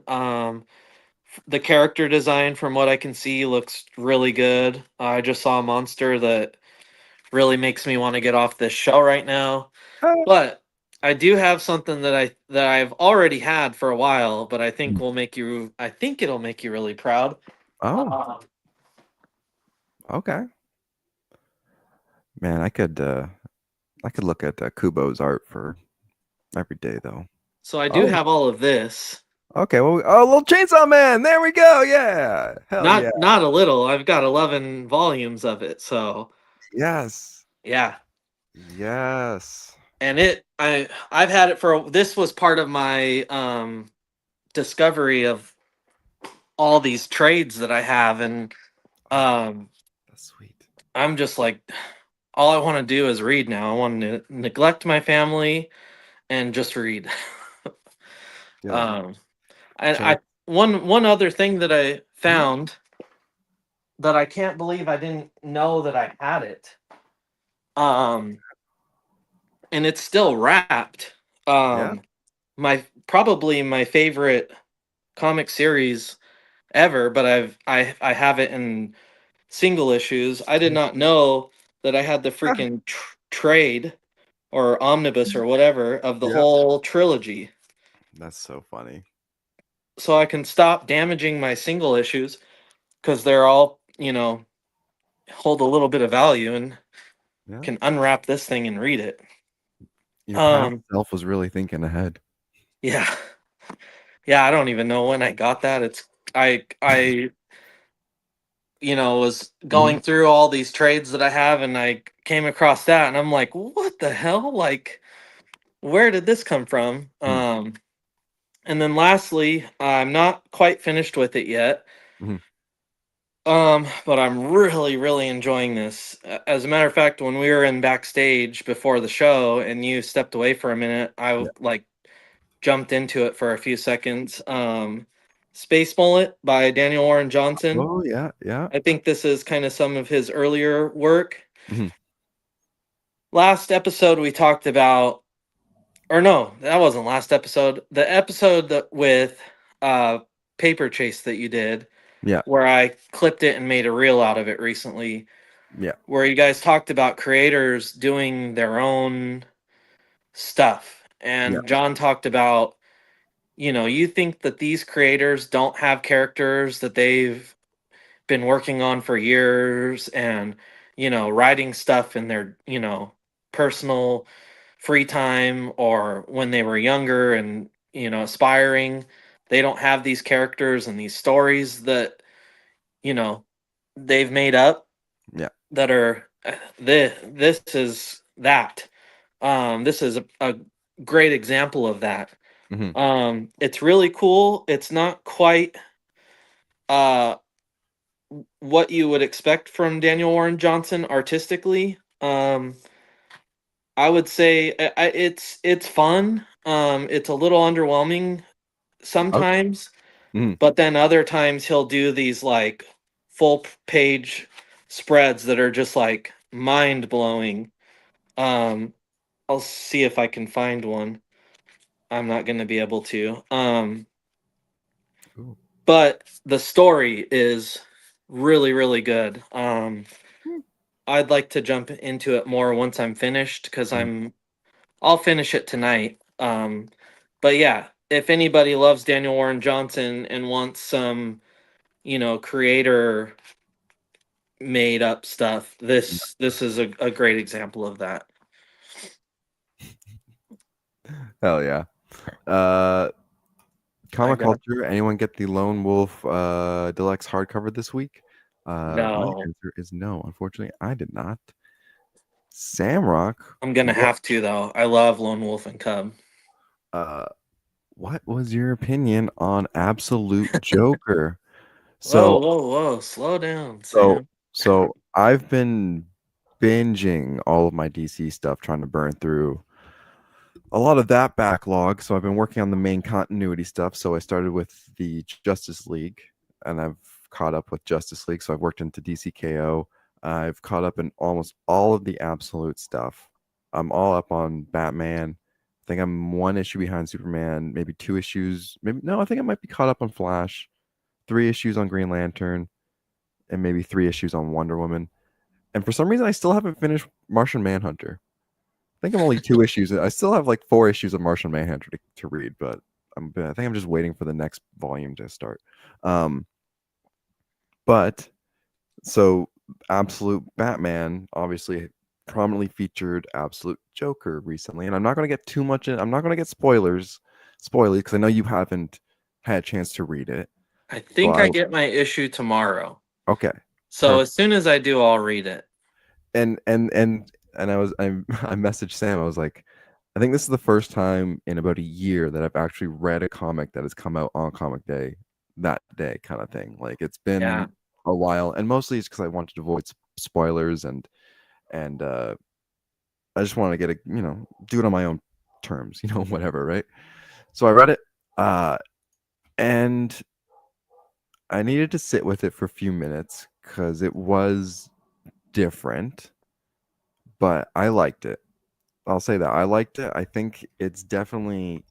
B: The character design from what I can see looks really good. I just saw a monster that really makes me want to get off this show right now. But I do have something that I've already had for a while, but
A: Mm.
B: I think it'll make you really proud.
A: Oh,
B: Um,
A: okay. Man, I could look at Kubo's art for every day though.
B: so I do
A: Oh,
B: have all of this.
A: okay. Well, oh, little Chainsaw Man. There we go. Yeah. Hell yeah.
B: Not a little. I've got 11 volumes of it. So,
A: Yes.
B: yeah.
A: Yes.
B: And I've had it for this was part of my discovery of all these trades that I have and
A: Oh,
B: um
A: that's sweet.
B: I'm just like all I want to do is read now. I want to neglect my family and just read.
A: Yo,
B: um and
A: check.
B: one other thing that I
A: Mhm.
B: found that I can't believe I didn't know that I had it. Um and it's still wrapped.
A: Yeah.
B: My probably my favorite comic series ever, but I have it in single issues. I did not know that I had the freaking trade or omnibus or whatever of the
A: Yeah.
B: whole trilogy.
A: That's so funny.
B: So I can stop damaging my single issues because they're all, hold a little bit of value and
A: Yeah.
B: can unwrap this thing and read it.
A: Your past
B: Um,
A: self was really thinking ahead.
B: yeah. Yeah, I don't even know when I got that. I was
A: Mhm.
B: going through all these trades that I have and I came across that and I'm like, what the hell? Like, where did this come from?
A: Mhm.
B: And then lastly, I'm not quite finished with it yet.
A: Mhm.
B: But I'm really, really enjoying this. As a matter of fact, when we were in backstage before the show and you stepped away for a minute,
A: Yeah.
B: like jumped into it for a few seconds. Space Mullet by Daniel Warren Johnson.
A: Oh yeah. Yeah.
B: I think this is kind of some of his earlier work.
A: Mhm.
B: Last episode we talked about, or no, that wasn't last episode. The episode with uh Paper Chase that you did,
A: Yeah.
B: where I clipped it and made a reel out of it recently,
A: Yeah.
B: where you guys talked about creators doing their own stuff.
A: Yeah.
B: And John talked about, you think that these creators don't have characters that they've been working on for years and, writing stuff in their, personal free time or when they were younger and, aspiring. They don't have these characters and these stories that, you know, they've made up
A: Yeah.
B: that are this is that. This is a great example of that.
A: Mhm.
B: It's really cool. It's not quite uh what you would expect from Daniel Warren Johnson artistically. I would say it's fun. It's a little underwhelming
A: Okay.
B: sometimes,
A: Mhm.
B: but then other times he'll do these like page spreads that are just like mind blowing. Um, I'll see if I can find one. I'm not going to be able to.
A: Cool.
B: but the story is really, really good. I'd like to jump into it more once I'm finished because
A: Mhm.
B: I'll finish it tonight. But yeah, if anybody loves Daniel Warren Johnson and wants some, creator made up stuff, this is a great example of that.
A: Hell yeah. Uh,
B: I
A: Comic
B: got
A: culture. Anyone get the Lone Wolf deluxe hardcover this week? My
B: no.
A: answer is no. Unfortunately, I did not. Samrock,
B: I'm gonna
A: what
B: have to though. I love Lone Wolf and Cub.
A: uh what was your opinion on Absolute Joker?
B: Whoa,
A: So
B: whoa, whoa! Slow down,
A: so
B: Sam.
A: so I've been binging all of my DC stuff, trying to burn through a lot of that backlog. So I've been working on the main continuity stuff. So I started with the Justice League, and I've caught up with Justice League. So I've worked into DCKO. I've caught up in almost all of the Absolute stuff. I'm all up on Batman. I think I'm one issue behind Superman, maybe two issues. Maybe no, I think I might be caught up on Flash, three issues on Green Lantern, and maybe three issues on Wonder Woman. And for some reason, I still haven't finished Martian Manhunter. I think I'm only two issues. I still have like four issues of Martian Manhunter to read, but I think I'm just waiting for the next volume to start. Um, but so Absolute Batman obviously prominently featured Absolute Joker recently, and I'm not going to get too much in. I'm not going to get spoily because I know you haven't had a chance to read it.
B: I
A: So
B: think
A: I
B: I get my issue tomorrow.
A: okay,
B: So
A: perfect.
B: as soon as I do, I'll read it.
A: And I messaged Sam. I was like, I think this is the first time in about a year that I've actually read a comic that has come out on comic day that day, kind of thing. Like it's
B: Yeah.
A: been a while, and mostly it's because I wanted to avoid spoilers and I just want to get a do it on my own terms, whatever, right? So I read it, uh, and I needed to sit with it for a few minutes because it was different, but I liked it. I'll say that I liked it. I think it's definitely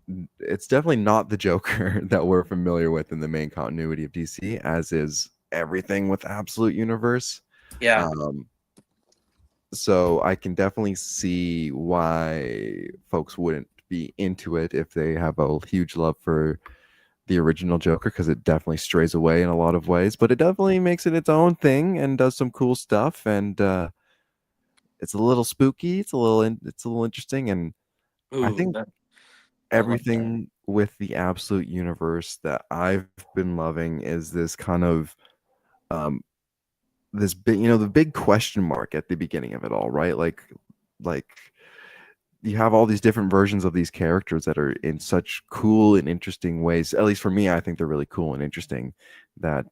A: not the Joker that we're familiar with in the main continuity of DC, as is everything with Absolute Universe.
B: Yeah.
A: Um, so I can definitely see why folks wouldn't be into it if they have a huge love for the original Joker, because it definitely strays away in a lot of ways, but it definitely makes it its own thing and does some cool stuff. And it's a little spooky. It's a little interesting, and I
B: Ooh,
A: think
B: I love that.
A: everything with the Absolute Universe that I've been loving is this kind of um this big, the big question mark at the beginning of it all, right? Like you have all these different versions of these characters that are in such cool and interesting ways. At least for me, I think they're really cool and interesting. That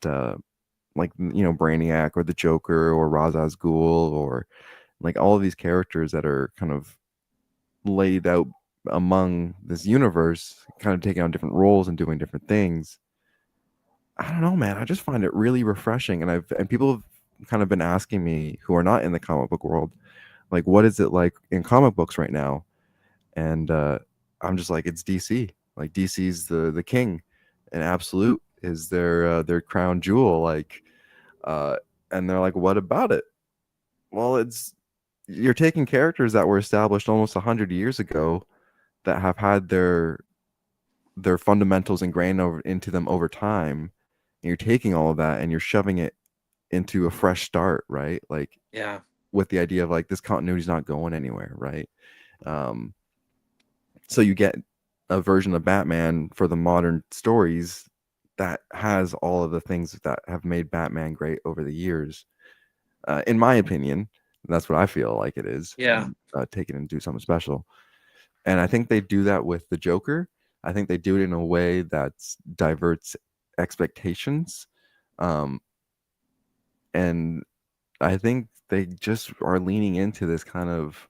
A: like Brainiac or the Joker or Ra's al Ghul, or like all of these characters that are kind of laid out among this universe, kind of taking on different roles and doing different things. I don't know, man. I just find it really refreshing, and people have kind of been asking me who are not in the comic book world, like, what is it like in comic books right now? And I'm just like, it's DC. Like DC's the king, and Absolute is their crown jewel. Like, uh, and they're like, what about it? Well, it's you're taking characters that were established almost 100 years ago that have had their fundamentals ingrained into them over time, and you're taking all of that and you're shoving it into a fresh start, right? Like
B: Yeah.
A: with the idea of like this continuity is not going anywhere, right? um so you get a version of Batman for the modern stories that has all of the things that have made Batman great over the years, in my opinion. That's what I feel like it is.
B: Yeah.
A: Take it and do something special. And I think they do that with the Joker. I think they do it in a way that diverts expectations. Um, and I think they just are leaning into this kind of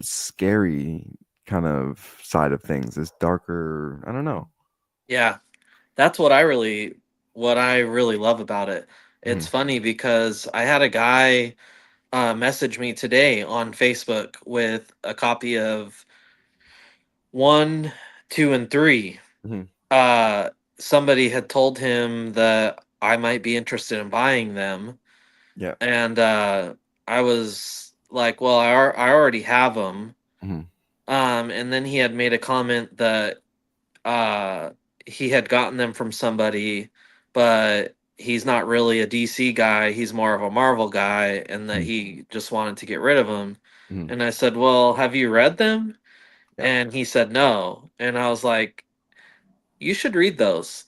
A: scary kind of side of things, this darker, I don't know.
B: Yeah. That's what I really love about it. It's
A: Mhm.
B: funny because I had a guy message me today on Facebook with a copy of one, two, and three.
A: Mhm.
B: uh, somebody had told him that I might be interested in buying them,
A: Yeah.
B: and I was like, "Well, I already have them."
A: Mhm.
B: And then he had made a comment that uh, he had gotten them from somebody, but he's not really a DC guy. He's more of a Marvel guy, and that
A: Mhm.
B: he just wanted to get rid of them.
A: Mhm.
B: And I said, "Well, have you read them?"
A: Yeah.
B: And he said, "No." And I was like, "You should read those.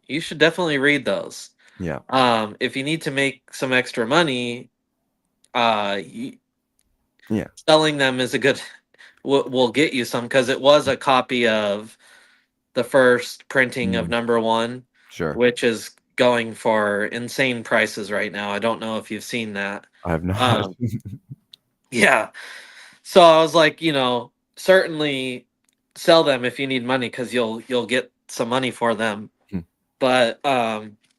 B: You should definitely read those.
A: Yeah.
B: If you need to make some extra money, uh, y-
A: Yeah.
B: selling them is a good will get you some, because it was a copy of the first printing of
A: Mm.
B: number one,
A: Sure.
B: which is going for insane prices right now. I don't know if you've seen that.
A: I have not.
B: Um, yeah. So I was like, certainly sell them if you need money, because you'll get some money for them. But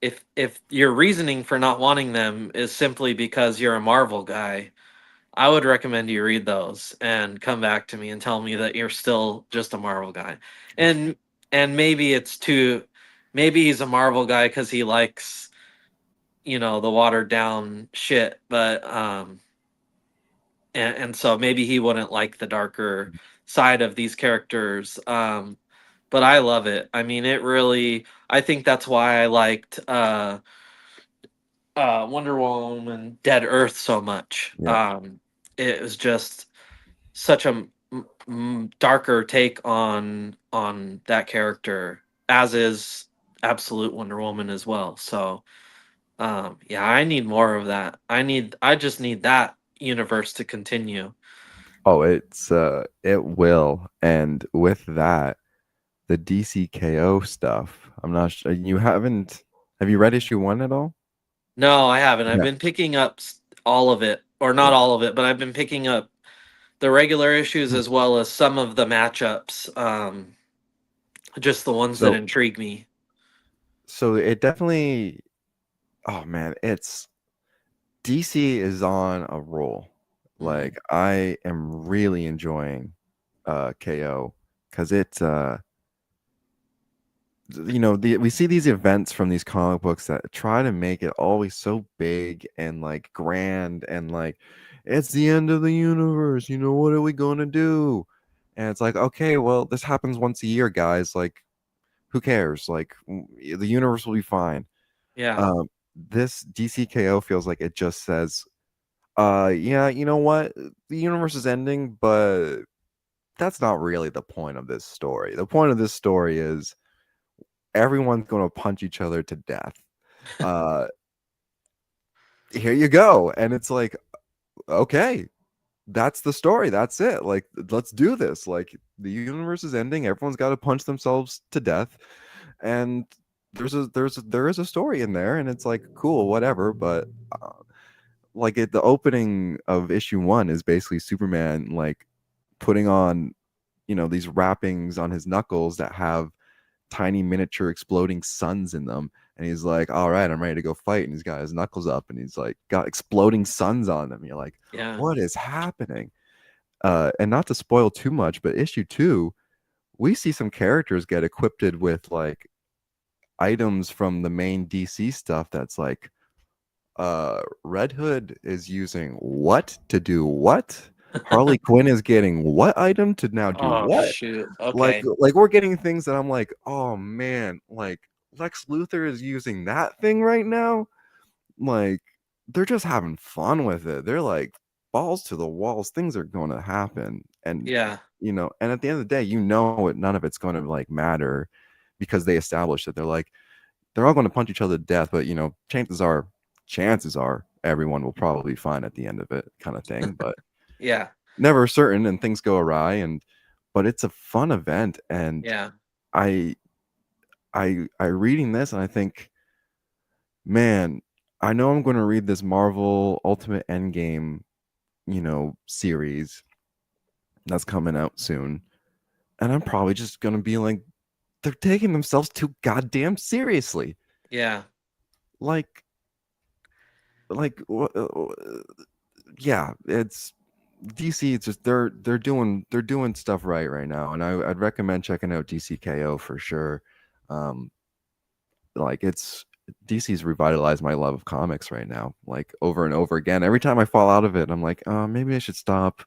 B: if your reasoning for not wanting them is simply because you're a Marvel guy, I would recommend you read those and come back to me and tell me that you're still just a Marvel guy. And maybe it's too maybe he's a Marvel guy cuz he likes, the watered down shit, but and so maybe he wouldn't like the darker side of these characters. But I love it. I mean, I think that's why I liked Wonder Woman Dead Earth so much.
A: Yeah.
B: It was just such a darker take on that character, as is Absolute Wonder Woman as well. So yeah, I need more of that. I just need that universe to continue.
A: Oh, it will. And with that, the DCKO stuff, I'm not sure you haven't have you read issue 1 at all?
B: No, I haven't. I've
A: Yeah.
B: been picking up all of it, or not
A: Yeah.
B: all of it, but I've been picking up the regular issues as well as some of the matchups. Just the ones that
A: So
B: intrigue me.
A: it definitely, oh man, it's DC is on a roll.
B: Mhm.
A: Like I am really enjoying KO because we see these events from these comic books that try to make it always so big and like grand and like it's the end of the universe, what are we going to do? And it's like, okay, well, this happens once a year, guys. Like, who cares? Like, the universe will be fine.
B: Yeah.
A: um this DCKO feels like it just says, yeah, you know what, the universe is ending, but that's not really the point of this story. The point of this story is everyone's going to punch each other to death. uh Here you go. And it's like, okay, that's the story, that's it. Like, let's do this. Like, the universe is ending, everyone's got to punch themselves to death, and there is a story in there, and it's like, cool, whatever. But like, the opening of issue 1 is basically Superman like putting on, these wrappings on his knuckles that have tiny miniature exploding suns in them. And he's like, all right, I'm ready to go fight. And he's got his knuckles up and he's like got exploding suns on them. You're like,
B: Yeah.
A: what is happening? And not to spoil too much, but issue 2, we see some characters get equipped with like items from the main DC stuff that's like, Red Hood is using what to do what? Harley Quinn is getting what item to now do
B: Oh
A: what?
B: shoot.
A: Like
B: Okay.
A: we're getting things that I'm like, oh man, like Lex Luthor is using that thing right now. Like, they're just having fun with it. They're like, balls to the walls. Things are going to happen, and
B: Yeah.
A: and at the end of the day, none of it's going to like matter because they established that they're all going to punch each other to death. But chances are everyone will probably be fine at the end of it, kind of thing. But
B: Yeah.
A: never certain, and things go awry. But it's a fun event, and
B: Yeah.
A: I I reading this and I think, man, I know I'm going to read this Marvel Ultimate Endgame, series that's coming out soon, and I'm probably just going to be like, they're taking themselves too goddamn seriously.
B: Yeah.
A: Like, yeah, it's DC. It's just they're doing stuff right now, and I'd recommend checking out DCKO for sure. Um, like it's DC's revitalized my love of comics right now, like over and over again. Every time I fall out of it, I'm like, oh, maybe I should stop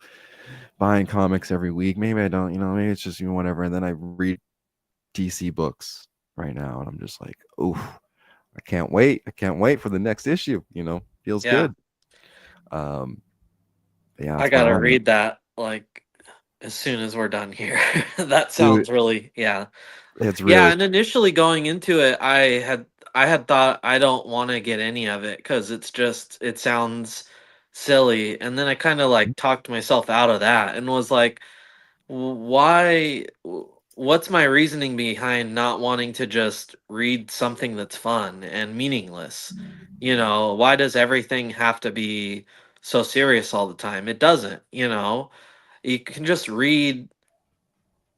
A: buying comics every week. Maybe I don't, maybe it's just whatever. And then I read DC books right now, and I'm just like, oh, I can't wait. I can't wait for the next issue. Feels
B: Yeah.
A: good. Um, yeah,
B: I
A: that's where
B: gotta
A: I'm at.
B: read that like as soon as we're done here. That
A: Dude,
B: sounds really, yeah.
A: it's
B: Yeah,
A: really
B: and initially going into it, I had thought I don't want to get any of it because it sounds silly, and then I kind of like talked myself out of that and was like, why? What's my reasoning behind not wanting to just read something that's fun and meaningless? Why does everything have to be so serious all the time? It doesn't. You can just read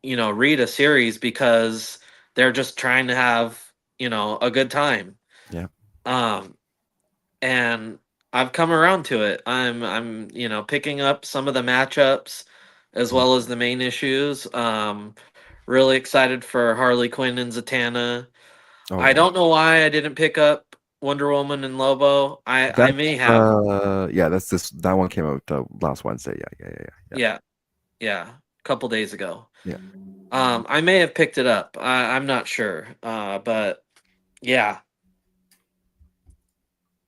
B: a series because they're just trying to have, a good time.
A: yeah.
B: Um and I've come around to it. I'm picking up some of the matchups as
A: Mhm.
B: well as the main issues. Really excited for Harley Quinn and Zatanna.
A: Oh
B: I
A: yeah.
B: don't know why I didn't pick up Wonder Woman and Lobo. I
A: That's
B: may have.
A: yeah, that's that one came out last Wednesday. Yeah.
B: Yeah, yeah, a couple days ago.
A: Yeah.
B: I may have picked it up. I'm not sure. But yeah.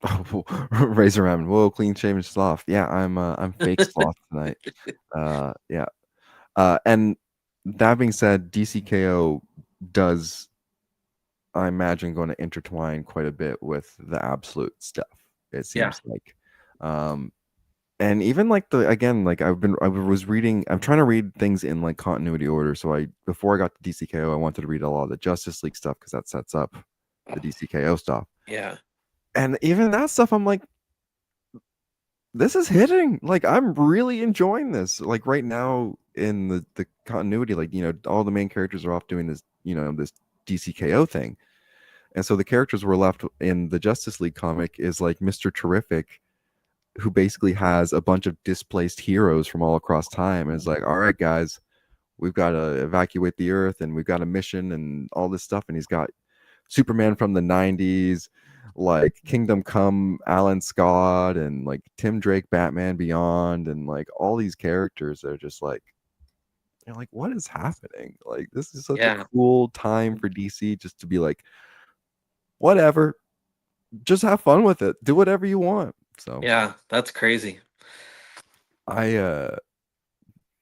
A: Oh, Razor Ramon. Whoa, clean shaven sloth. Yeah, I'm fake sloth tonight. Yeah. And that being said, DCKO does, I imagine, going to intertwine quite a bit with the absolute stuff. It
B: Yeah.
A: seems like, um, and even like like I was reading. I'm trying to read things in like continuity order. So before I got to DCKO, I wanted to read a lot of the Justice League stuff because that sets up the
B: Oh,
A: DCKO stuff.
B: yeah.
A: And even that stuff, I'm like, this is hitting. Like, I'm really enjoying this. Like right now in the continuity, like all the main characters are off doing this, this DCKO thing, and so the characters we're left in the Justice League comic is like Mister Terrific, who basically has a bunch of displaced heroes from all across time, and is like, all right, guys, we've got to evacuate the Earth, and we've got a mission, and all this stuff, and he's got Superman from the 90s, like Kingdom Come, Alan Scott, and like Tim Drake, Batman Beyond, and like all these characters that are just like, you're like, what is happening? Like, this is such a
B: Yeah.
A: cool time for DC just to be like, whatever, just have fun with it. Do whatever you want. So
B: Yeah. That's crazy.
A: I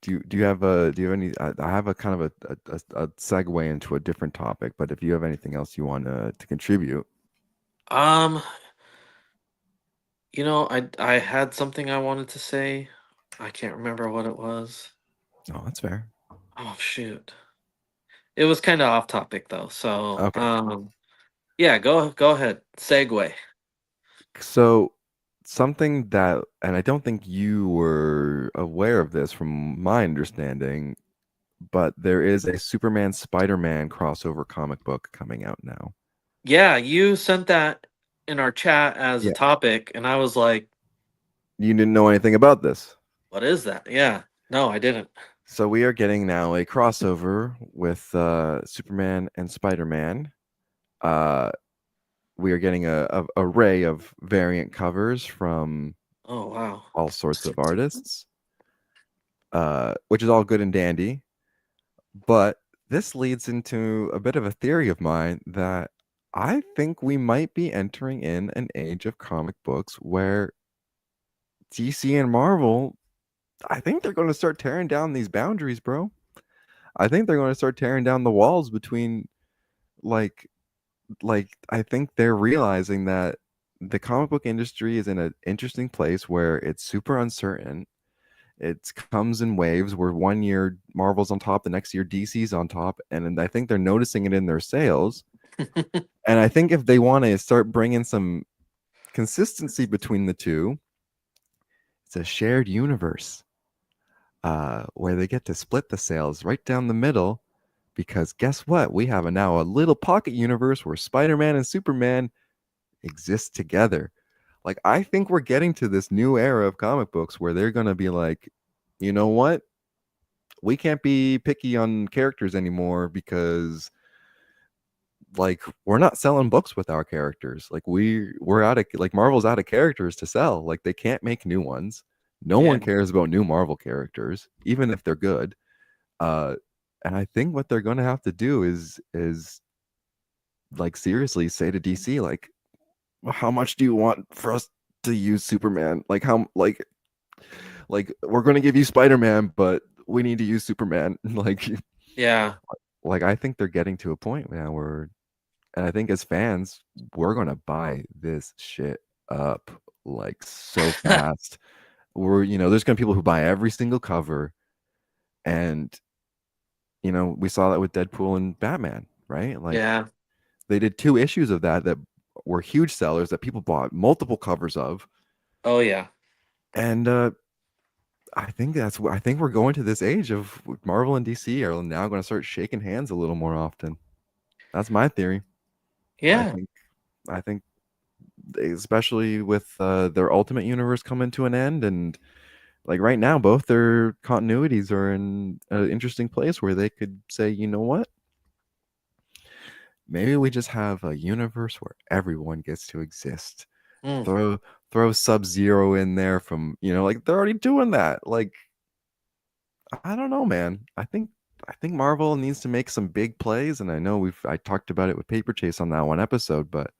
A: do you have any I have a kind of a segue into a different topic, but if you have anything else you want to contribute.
B: Um, I had something I wanted to say. I can't remember what it was.
A: Oh, that's fair.
B: Oh shoot. It was kind of off topic though. So,
A: Okay.
B: yeah, go ahead. Segue.
A: So something that, and I don't think you were aware of this from my understanding, but there is a Superman Spider-Man crossover comic book coming out now.
B: Yeah, you sent that in our chat as a
A: Yeah.
B: topic, and I was like,
A: You didn't know anything about this.
B: "What is that?" Yeah. No, I didn't.
A: So we are getting now a crossover with Superman and Spider-Man. Uh, we are getting a array of variant covers from
B: Oh wow.
A: all sorts of artists, which is all good and dandy. But this leads into a bit of a theory of mine that I think we might be entering in an age of comic books where DC and Marvel, I think they're going to start tearing down these boundaries, bro. I think they're going to start tearing down the walls between like I think they're realizing that the comic book industry is in an interesting place where it's super uncertain. It comes in waves where one year Marvel's on top, the next year DC's on top, and I think they're noticing it in their sales. And I think if they want to start bringing some consistency between the two, it's a shared universe where they get to split the sales right down the middle. Because guess what? We have now a little pocket universe where Spider-Man and Superman exist together. Like, I think we're getting to this new era of comic books where they're going to be like, you know what? We can't be picky on characters anymore because like we're not selling books with our characters. Like we're out of like Marvel's out of characters to sell. Like they can't make new ones. No
B: Yeah.
A: one cares about new Marvel characters, even if they're good. Uh, and I think what they're going to have to do is like seriously say to DC like, "Well, how much do you want for us to use Superman? Like how like we're going to give you Spider-Man, but we need to use Superman."
B: Yeah.
A: Like I think they're getting to a point now where, and I think as fans, we're gonna buy this shit up like so fast. There's gonna be people who buy every single cover, and we saw that with Deadpool and Batman, right? Like
B: Yeah.
A: they did 2 issues of that were huge sellers that people bought multiple covers of,
B: Oh yeah.
A: and I think we're going to this age of Marvel and DC are now going to start shaking hands a little more often. That's my theory. I
B: Yeah.
A: think I think especially with their Ultimate Universe coming to an end, and like right now, both their continuities are in an interesting place where they could say, you know what? Maybe we just have a universe where everyone gets to exist.
B: Mm.
A: Throw Sub Zero in there from like they're already doing that. Like I don't know, man. I think Marvel needs to make some big plays, and I know I talked about it with Paper Chase on that one episode, but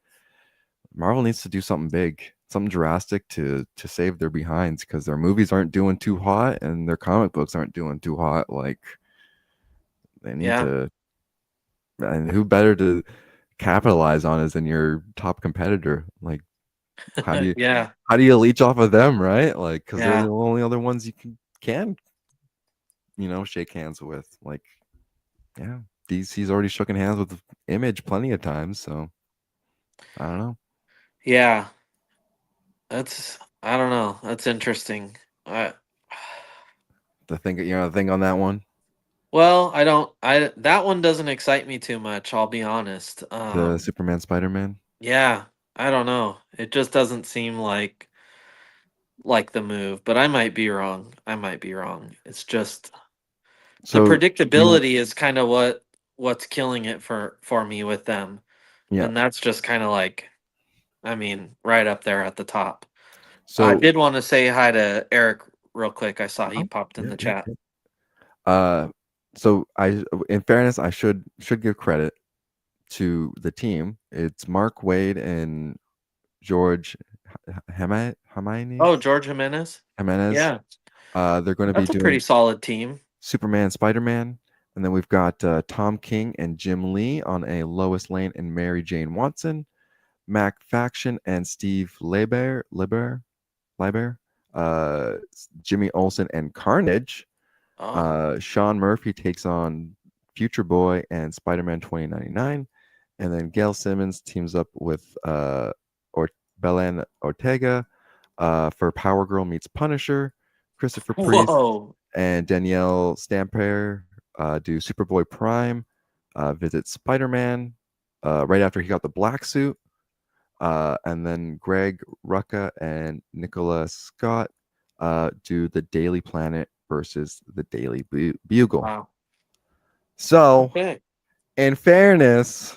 A: Marvel needs to do something big, something drastic to save their behinds because their movies aren't doing too hot and their comic books aren't doing too hot. Like they need
B: Yeah.
A: to, and who better to capitalize on it than your top competitor? Like how do you
B: Yeah.
A: how do you leech off of them, right? Like because they're the
B: Yeah.
A: only other ones you can shake hands with. Like yeah, DC's already shooken hands with Image plenty of times, so I don't know.
B: Yeah. I don't know. That's interesting. I
A: The thing on that one.
B: well, I don't I that one doesn't excite me too much, I'll be honest.
A: The Superman Spider-Man.
B: Yeah, I don't know. It just doesn't seem like the move, but I might be wrong. I might be wrong. It's just the
A: So you
B: predictability is kind of what's killing it for me with them.
A: yeah.
B: And that's just kind of like I mean, right up there at the top. I
A: So
B: did want to say hi to Eric real quick. I saw he
A: uh
B: popped in
A: yeah,
B: the
A: yeah,
B: chat.
A: yeah. Uh, so in fairness, I should give credit to the team. It's Mark Wade and George
B: Oh,
A: Jimenez.
B: George Jimenez?
A: Jimenez.
B: Yeah,
A: They're going to be
B: that's a pretty
A: doing
B: solid team.
A: Superman, Spider-Man, and then we've got Tom King and Jim Lee on a Lois Lane and Mary Jane Watson, Mac Faction and Steve Lieber, Jimmy Olsen and Carnage.
B: Oh,
A: Sean Murphy takes on Future Boy and Spider-Man 2099, and then Gail Simmons teams up with or Belen Ortega for Power Girl meets Punisher. Christopher Priest
B: whoa.
A: and Danielle Stamper do Superboy Prime, visit Spider-Man right after he got the black suit, and then Greg Rucka and Nicola Scott do the Daily Planet versus the Daily Bugle.
B: Wow.
A: So,
B: Okay.
A: in fairness,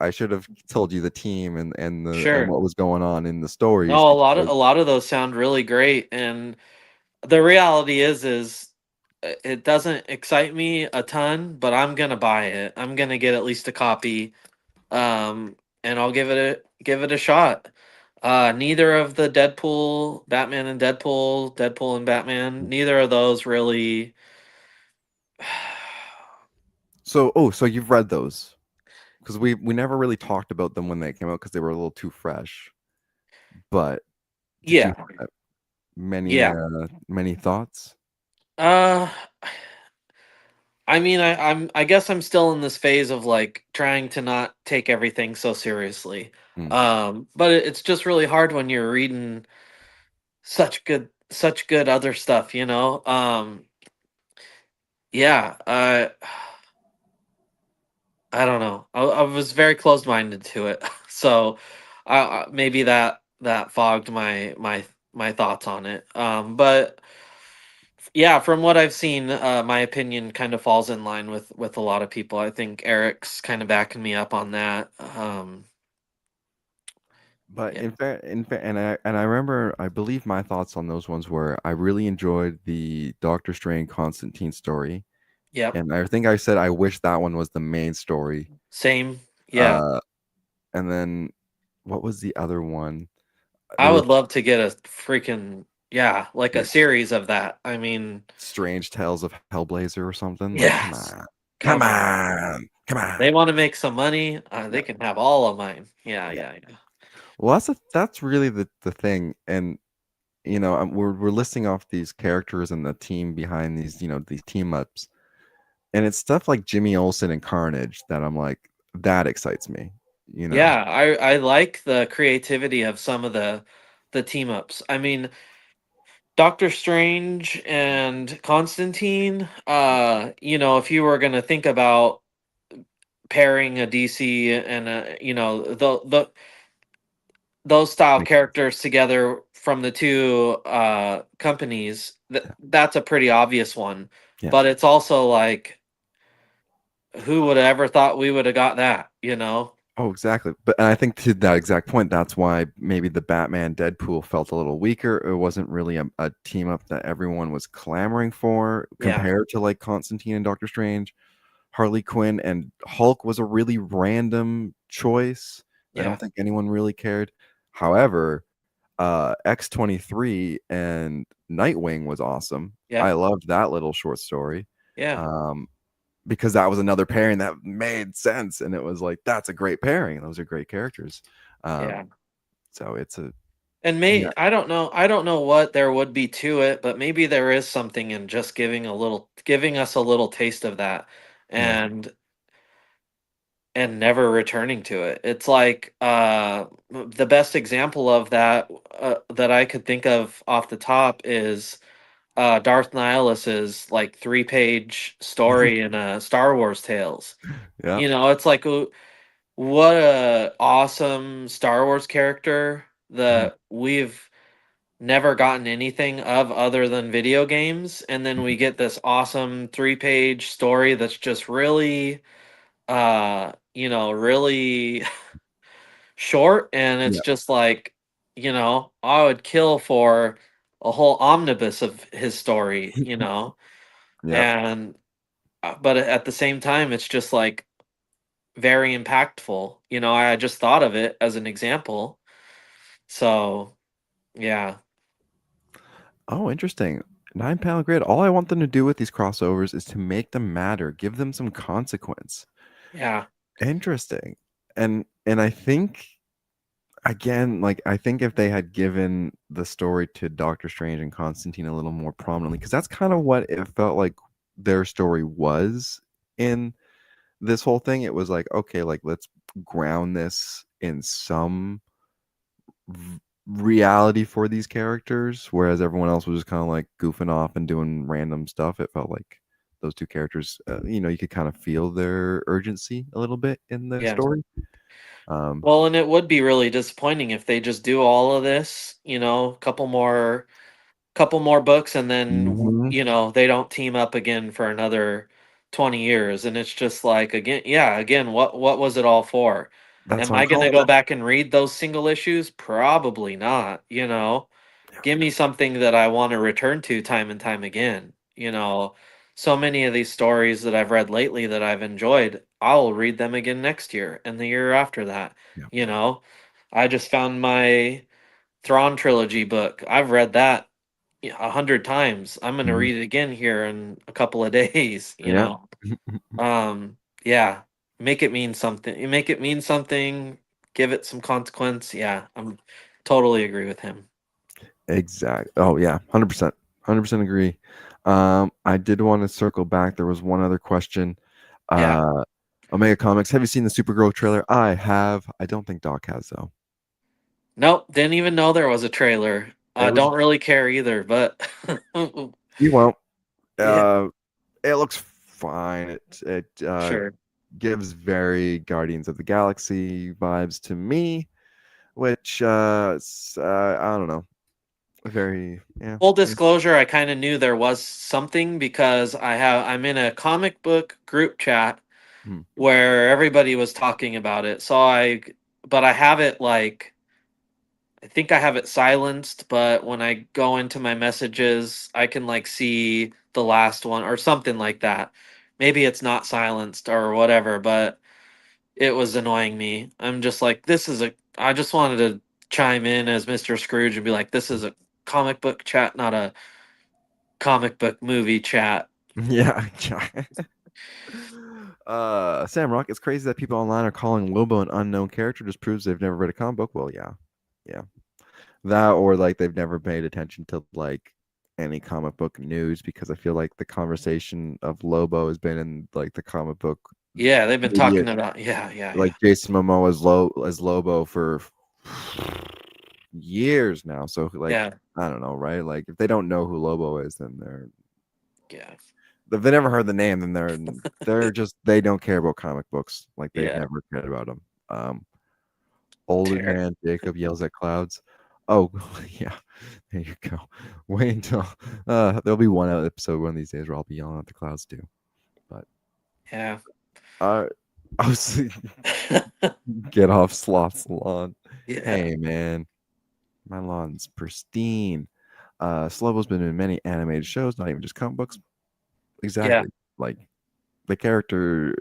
A: I should have told you the team and
B: Sure.
A: what was going on in the stories
B: No,
A: because
B: a lot of those sound really great, and the reality is it doesn't excite me a ton, but I'm gonna buy it. I'm gonna get at least a copy, and I'll give it a shot. Neither of the Batman and Deadpool and Batman, neither of those really.
A: so you've read those because we never really talked about them when they came out because they were a little too fresh. But did you
B: Yeah,
A: have many
B: yeah.
A: many thoughts?
B: Uh, I mean, I guess I'm still in this phase of like trying to not take everything so seriously.
A: Hmm.
B: But it's just really hard when you're reading such good other stuff, you know. Yeah. I don't know. I was very closed minded to it, so maybe that fogged my thoughts on it. But Yeah, from what I've seen, my opinion kind of falls in line with a lot of people. I think Eric's kind of backing me up on that.
A: But
B: Yeah,
A: and I remember, I believe my thoughts on those ones were I really enjoyed the Doctor Strange Constantine story,
B: yep,
A: and I think I said I wish that one was the main story.
B: same. Yeah,
A: Uh, and then what was the other one?
B: I
A: There were
B: would love to get a freaking yeah, like a
A: yeah,
B: series of that. I mean,
A: Strange Tales of Hellblazer or something. Like,
B: yes,
A: come
B: come on.
A: on, come on.
B: They want to make some money.
A: Yeah,
B: They can have all of mine. Yeah,
A: yeah.
B: yeah, yeah.
A: Well, that's really the thing, and we're listing off these characters and the team behind these these team ups, and it's stuff like Jimmy Olsen and Carnage that I'm like, that excites me. You know,
B: Yeah, I like the creativity of some of the team ups. I mean, Doctor Strange and Constantine, if you were going to think about pairing a DC and the those style
A: Like,
B: characters together from the two companies, that's a pretty obvious one.
A: yeah.
B: But it's also like who would have ever thought we would have got that,
A: Oh, exactly. But and I think to that exact point, that's why maybe the Batman Deadpool felt a little weaker. It wasn't really a team up that everyone was clamoring for
B: Yeah.
A: compared to like Constantine and Doctor Strange. Harley Quinn and Hulk was a really random choice. I
B: Yeah.
A: don't think anyone really cared. However, X-23 and Nightwing was awesome.
B: Yeah.
A: I loved that little short story.
B: Yeah.
A: Um, because that was another pairing that made sense, and it was like that's a great pairing. Those are great characters.
B: Yeah.
A: So it's a
B: And
A: yeah,
B: I don't know what there would be to it, but maybe there is something in just giving us a little taste of that
A: yeah,
B: and never returning to it. It's like the best example of that that I could think of off the top is Darth Nihilus's like 3-page story in Star Wars Tales.
A: yeah,
B: It's like what a awesome Star Wars character
A: mhm,
B: that we've never gotten anything of other than video games, and then we
A: mhm,
B: get this awesome 3-page story that's just really really short, and it's
A: yeah,
B: just like, I would kill for a whole omnibus of his story,
A: yep.
B: and but at the same time it's just like very impactful. I just thought of it as an example. So, yeah.
A: Oh, interesting. 9 panel grid. All I want them to do with these crossovers is to make them matter, give them some consequence.
B: Yeah.
A: Interesting. And I think again, like I think if they had given the story to Doctor Strange and Constantine a little more prominently, because that's kind of what it felt like their story was in this whole thing. It was like, okay, like let's ground this in some reality for these characters, whereas everyone else was just kind of like goofing off and doing random stuff. It felt like those two characters, you could kind of feel their urgency a little bit in the
B: Yeah.
A: story. Um,
B: Well, and it would be really disappointing if they just do all of this, couple more books, and then
A: mhm.
B: they don't team up again for another 20 years, and it's just like, again, yeah, again, what was it all for?
A: That's
B: Am
A: what I'm
B: I going to
A: calling
B: go
A: it.
B: back and read those single issues? Probably not. Give me something that I want to return to time and time again. So many of these stories that I've read lately that I've enjoyed, I'll read them again next year and the year after that.
A: Yeah.
B: You know, I just found my Thrawn trilogy book. I've read that 100 times. I'm gonna
A: Mhm.
B: read it again here in a couple of days.
A: Yeah.
B: Yeah, make it mean something. You make it mean something. Give it some consequence. Yeah, I'm totally agree with him.
A: Exactly. Oh yeah, 100%. 100% agree. I did want to circle back. There was one other question.
B: Yeah.
A: Uh, Omega Comics. Have you seen the Supergirl trailer? I have. I don't think Doc has though.
B: Nope, didn't even know there was a trailer.
A: It was.
B: Don't really care either, but
A: You won't.
B: yeah,
A: Uh, it looks fine. It
B: sure.
A: gives very Guardians of the Galaxy vibes to me, which I don't know. Very, yeah.
B: Full disclosure, I kind of knew there was something because I'm in a comic book group chat
A: Hmm.
B: where everybody was talking about it. But I have it like, I think I have it silenced, but when I go into my messages, I can like see the last one or something like that. Maybe it's not silenced or whatever, but it was annoying me. I'm just like, I just wanted to chime in as Mr. Scrooge and be like, this is a comic book chat, not a comic book movie chat.
A: Yeah. Sam Rock, it's crazy that people online are calling Lobo an unknown character. Just proves they've never read a comic book. Well, yeah, yeah. That or like they've never paid attention to like any comic book news because I feel like the conversation of Lobo has been in like the comic book
B: Yeah, they've been
A: media,
B: talking about yeah.
A: like Jason Momoa as Lobo for years now. So like
B: Yeah.
A: I don't know, right? Like if they don't know who Lobo is, then
B: Yeah.
A: if they never heard the name, then they're just they don't care about comic books. Like they've
B: Yeah.
A: never cared about them. Old
B: Ter-
A: man Jacob yells at clouds. Oh yeah, there you go. Wait until there'll be one episode one of these days where I'll be yelling at the clouds too. But
B: yeah.
A: uh, I was get off Sloth's lawn.
B: Yeah.
A: Hey man, my lawn's pristine. Slobo's been in many animated shows, not even just comic books.
B: Yeah.
A: Exactly. Like the character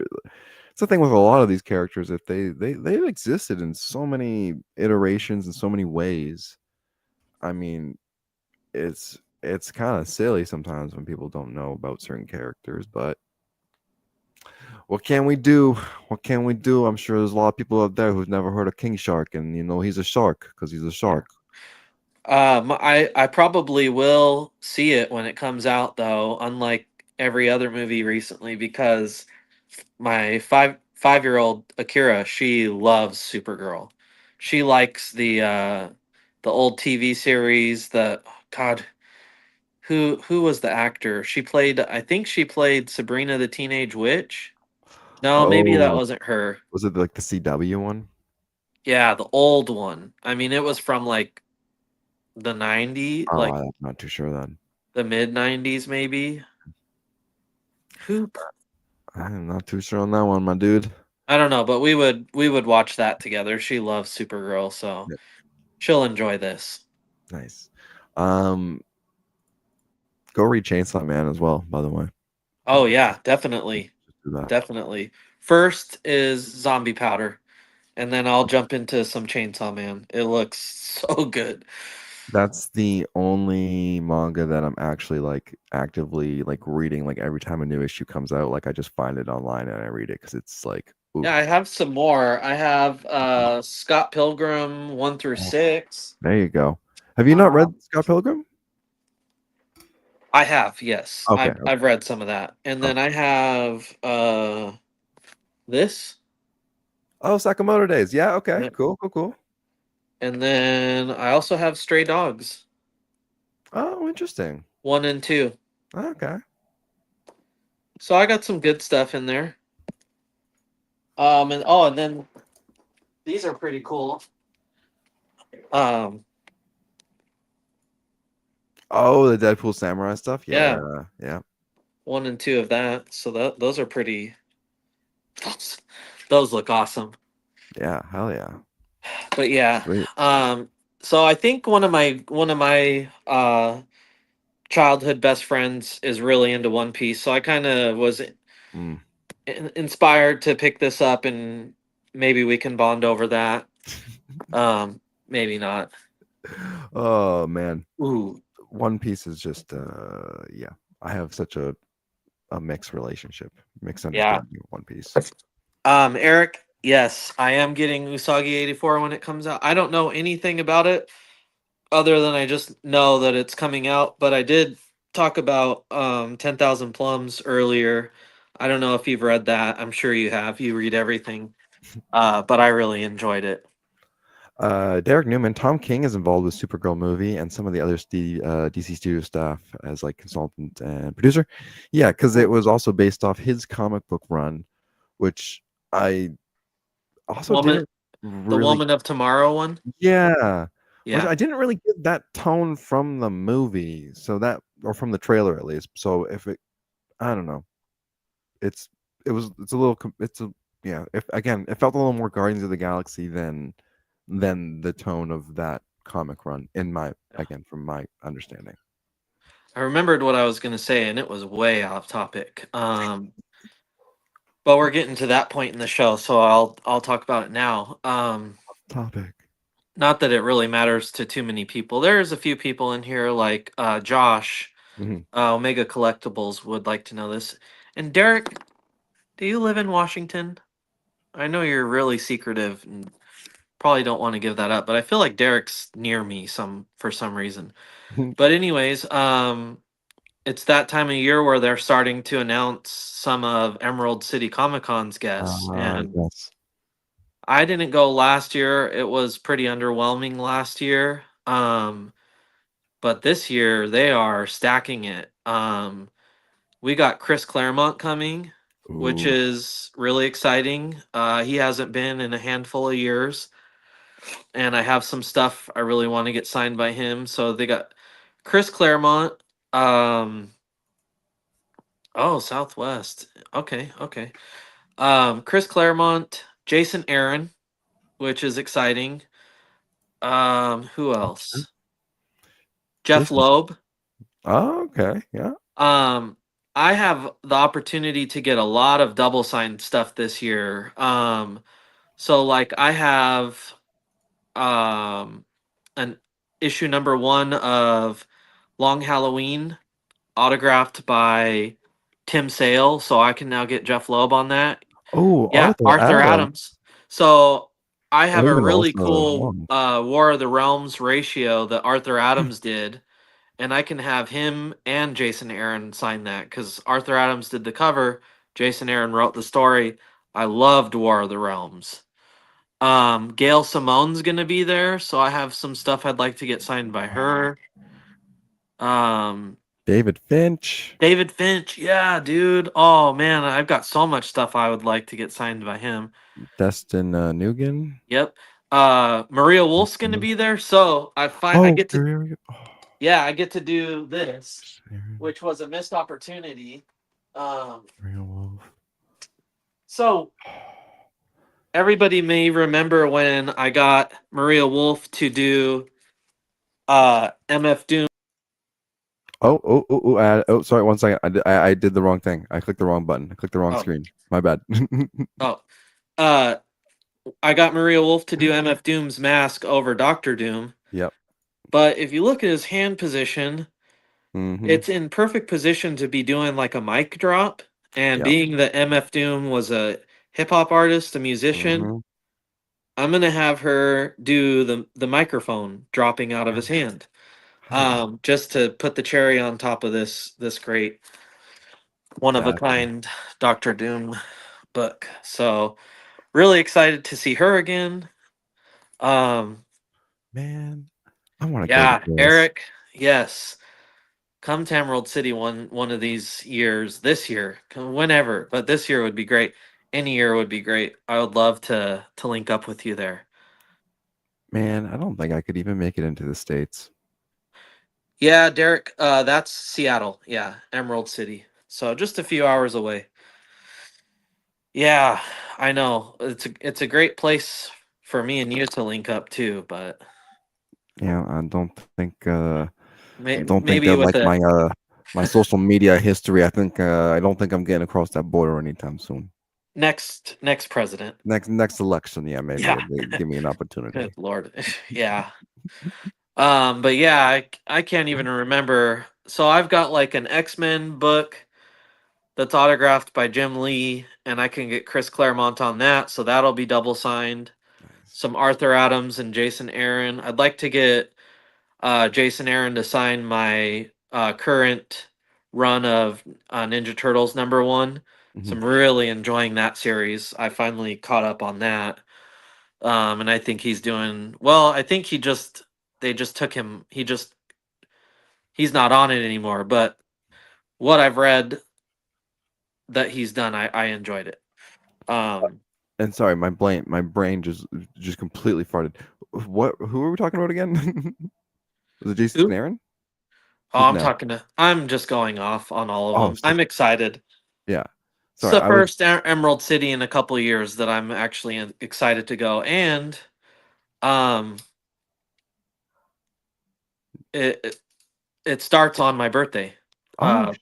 A: it's the thing with a lot of these characters if they've existed in so many iterations in so many ways. I mean, it's kind of silly sometimes when people don't know about certain characters, but what can we do? What can we do? I'm sure there's a lot of people out there who've never heard of King Shark, and he's a shark because he's a
B: Yeah.
A: shark.
B: I probably will see it when it comes out though, unlike every other movie recently, because my five-year-old Akira, she loves Supergirl. She likes the old TV series, God, who was the actor? I think she played Sabrina the Teenage Witch. No, maybe that
A: Oh,
B: wasn't her.
A: was it like the CW one?
B: Yeah, the old one. I mean, it was from like the 90s,
A: Oh,
B: like
A: I'm not too sure then.
B: the mid 90s maybe. Who
A: I'm not too sure on that one, my dude.
B: I don't know, but we would watch that together. She loves Supergirl, so
A: Yeah,
B: she'll enjoy this.
A: nice. Um, Go read Chainsaw Man as well, by the way.
B: Oh yeah, definitely.
A: Just do that.
B: Definitely. First is Zombie Powder, and then I'll jump into some Chainsaw Man. It looks so good.
A: That's the only manga that I'm actually like actively like reading. Like every time a new issue comes out, like I just find it online and I read it because it's like, oof.
B: Yeah, I have some more. I have Scott Pilgrim 1 through
A: Oh,
B: 6.
A: there you go. Have you not read
B: Um,
A: Scott Pilgrim?
B: I have, yes.
A: Okay.
B: I've read some of that. And
A: Oh,
B: then I have this.
A: oh, Sakamoto Days. Yeah. Okay.
B: Yeah.
A: Cool. Cool. Cool.
B: And then I also have Stray Dogs
A: Oh, interesting.
B: 1 and 2.
A: Okay.
B: So I got some good stuff in there. And then these are pretty cool. Um,
A: Oh, the Deadpool Samurai stuff.
B: yeah,
A: Yeah. Yeah.
B: 1 and 2 of that. So those are pretty. Those, those look awesome.
A: Yeah. Hell yeah.
B: But yeah,
A: Sweet.
B: so I think one of my childhood best friends is really into One Piece. So I kind of was
A: Mm.
B: inspired to pick this up, and maybe we can bond over that. Maybe not.
A: Oh man.
B: Ooh,
A: One Piece is just yeah. I have such a mixed relationship, mixed
B: yeah.
A: understanding of One Piece.
B: Eric, yes, I am getting Usagi 84 when it comes out. I don't know anything about it other than I just know that it's coming out, but I did talk about 10,000 Plums earlier. I don't know if you've read that. I'm sure you have. You read everything. But I really enjoyed it.
A: Derek Newman, Tom King is involved with Supergirl movie and some of the other DC Studio staff as like consultant and producer. Yeah, because it was also based off his comic book run, which I also
B: Woman
A: didn't
B: the
A: really.
B: Woman of Tomorrow one?
A: Yeah, which
B: Yeah.
A: I didn't really get that tone from the movie, so that or from the trailer at least. So if it, I don't know, it's it's a little it's a yeah. If again, it felt a little more Guardians of the Galaxy than the tone of that comic run in my again from my understanding.
B: I remembered what I was going to say, and it was way off topic. But we're getting to that point in the show, so I'll talk about it now.
A: Topic.
B: Not that it really matters to too many people. There's a few people in here, like Josh,
A: Mhm.
B: Omega Collectibles, would like to know this. And Derek, do you live in Washington? I know you're really secretive and probably don't want to give that up, but I feel like Derek's near me for some reason. But anyways, it's that time of year where they're starting to announce some of Emerald City Comic Con's guests, and
A: Yes.
B: I didn't go last year. It was pretty underwhelming last year. But this year they are stacking it. We got Chris Claremont coming, which
A: Ooh.
B: is really exciting. He hasn't been in a handful of years, and I have some stuff I really want to get signed by him. So they got Chris Claremont. Um, oh, Southwest. Okay, okay. Chris Claremont, Jason Aaron, which is exciting. Who
A: Okay.
B: else? Jeff
A: Jason.
B: Loeb.
A: Oh, okay. Yeah.
B: Um, I have the opportunity to get a lot of double signed stuff this year. So like I have um an issue number one of Long Halloween autographed by Tim Sale, so I can now get Jeff Loeb on that.
A: Oh,
B: Yeah,
A: Arthur
B: Arthur
A: Adams.
B: Adams. So I have
A: Oh,
B: a
A: even
B: really
A: also
B: cool
A: one.
B: War of the Realms ratio that Arthur Adams did, and I can have him and Jason Aaron sign that because Arthur Adams did the cover, Jason Aaron wrote the story. I loved War of the Realms. Gail Simone's gonna be there, so I have some stuff I'd like to get signed by her. Um,
A: David Finch.
B: David Finch, yeah, dude. Oh man, I've got so much stuff I would like to get signed by him.
A: Destin Nugan.
B: Yep. Maria Wolf's gonna be there, so I
A: Oh,
B: get to,
A: here we go. Oh,
B: yeah, I get to do this,
A: Sharon,
B: which was a missed opportunity. Um,
A: Real Wolf.
B: so everybody may remember when I got Maria Wolf to do MF Doom.
A: Oh, sorry, 1 second. I did the wrong thing. I clicked the wrong button. I clicked the wrong
B: Oh,
A: screen. My bad.
B: oh. Uh I got Maria Wolf to do MF Doom's mask over Doctor Doom.
A: Yep.
B: But if you look at his hand position,
A: Mm-hmm.
B: it's in perfect position to be doing like a mic drop. And
A: Yep.
B: being that MF Doom was a hip hop artist, a musician,
A: Mm-hmm.
B: I'm gonna have her do the microphone dropping out of his hand. Just to put the cherry on top of this great one of a
A: Gotcha.
B: kind Doctor Doom book. So really excited to see her again. Um,
A: Man, I want to go to
B: yeah,
A: this.
B: Eric, yes. Come to Emerald City one of these years, this year, whenever, but this year would be great. Any year would be great. I would love to link up with you there.
A: Man, I don't think I could even make it into the States.
B: Yeah, Derek, that's Seattle. Yeah, Emerald City. So just a few hours away. Yeah, I know. It's a great place for me and you to link up too, but
A: Yeah, I don't think
B: maybe with
A: like
B: a
A: my social media history. I don't think I'm getting across that border anytime soon.
B: next president.
A: Next election, yeah, maybe
B: Yeah.
A: they give me an
B: Good
A: opportunity.
B: Lord. Yeah. But yeah, I can't even remember. So I've got like an X-Men book that's autographed by Jim Lee, and I can get Chris Claremont on that, so that'll be double signed.
A: Nice.
B: Some Arthur Adams and Jason Aaron. I'd like to get Jason Aaron to sign my current run of Ninja Turtles number one. So
A: Mhm.
B: I'm really enjoying that series. I finally caught up on that. And I think he's doing well. I think they just took him. He's not on it anymore. But what I've read that he's done, I enjoyed it. Um,
A: And sorry, my brain just completely farted. Who are we talking about again? Was it Jason
B: Who?
A: Aaron?
B: Oh,
A: Who's next?
B: I'm just going off on all of
A: Oh,
B: them. I'm excited.
A: yeah.
B: It's
A: Sorry,
B: the
A: I was.
B: first Emerald City in a couple years that I'm actually excited to go, and um, it it it starts on my birthday,
A: Oh,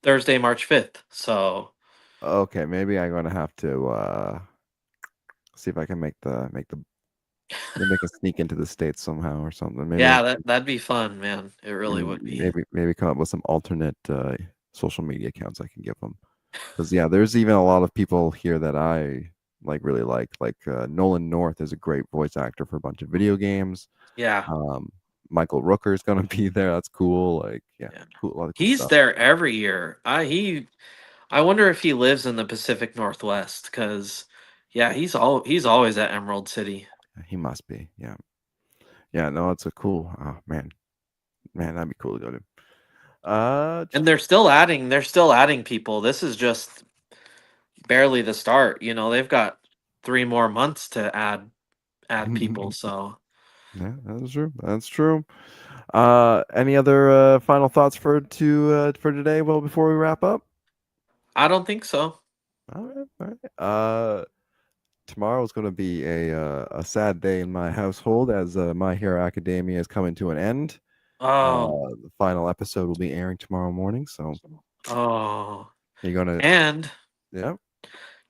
B: Thursday, March 5th. So
A: okay. Maybe I'm gonna have to see if I can make a sneak into the states somehow or something. Maybe
B: yeah, that'd be fun, man. It really would be.
A: maybe come up with some alternate social media accounts I can give them. Because yeah, there's even a lot of people here that I really like Nolan North is a great voice actor for a bunch of video games.
B: Yeah,
A: um Michael Rooker is going to be there. That's cool. Like, yeah,
B: yeah.
A: cool, a lot of cool
B: He's
A: stuff.
B: there every year. I wonder if he lives in the Pacific Northwest, because yeah, he's always at Emerald City.
A: He must be. Yeah, yeah, no, it's a cool. Oh man, that'd be cool to go to.
B: And they're still adding people. This is just barely the start. They've got 3 more months to add people. So
A: Yeah, that's true. That's true. Any other final thoughts for today? Well, before we wrap up.
B: I don't think so.
A: All right, all right. Tomorrow is going to be a sad day in my household as My Hero Academia is coming to an end.
B: Oh,
A: The final episode will be airing tomorrow morning, so
B: oh,
A: you're gonna,
B: and
A: yeah,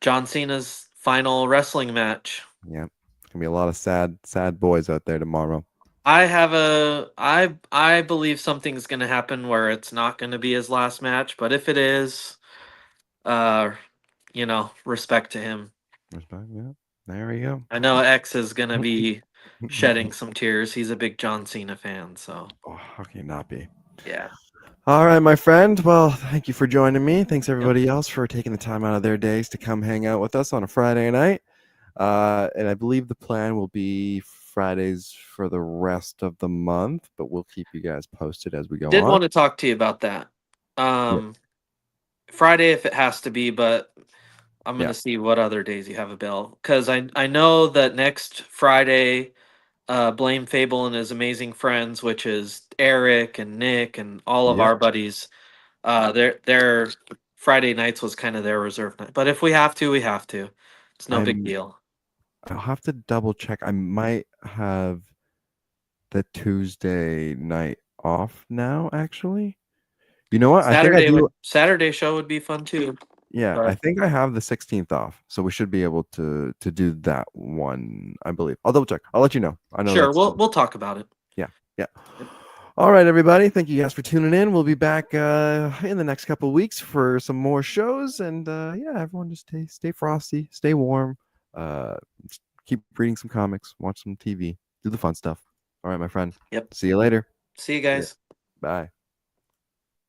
B: John Cena's final wrestling match.
A: yeah. It's gonna be a lot of sad boys out there tomorrow.
B: I believe something's gonna happen where it's not gonna be his last match, but if it is, uh, respect to him.
A: Respect, yeah. There we go.
B: I know X is gonna be shedding some tears. He's a big John Cena fan, so
A: Oh, how can you not be?
B: yeah.
A: All right, my friend. Well, thank you for joining me. Thanks
B: Yep.
A: everybody else for taking the time out of their days to come hang out with us on a Friday night. And I believe the plan will be Fridays for the rest of the month, but we'll keep you guys posted as we go
B: Did
A: on.
B: want to talk to you about that.
A: Yeah.
B: Friday if it has to be, but I'm
A: Yeah.
B: gonna see what other days you have available. Because I know that next Friday, Blame Fable and his amazing friends, which is Eric and Nick and all of
A: Yep.
B: our buddies, their Friday nights was kind of their reserve night. But if we have to, we have to. It's no big deal.
A: I'll have to double check. I might have the Tuesday night off now, actually. You know what? I think I do.
B: Saturday show would be fun too.
A: Yeah, I
B: But
A: think I have the 16th off, so we should be able to do that one, I believe. I'll double check. I'll let you know. I know
B: sure,
A: that's
B: we'll talk about it.
A: yeah, yeah. All right, everybody. Thank you guys for tuning in. We'll be back in the next couple of weeks for some more shows, and yeah, everyone just stay frosty, stay warm, uh, just keep reading some comics, watch some TV, do the fun stuff. All right, my friend.
B: Yep.
A: See you later.
B: See you guys.
A: Bye.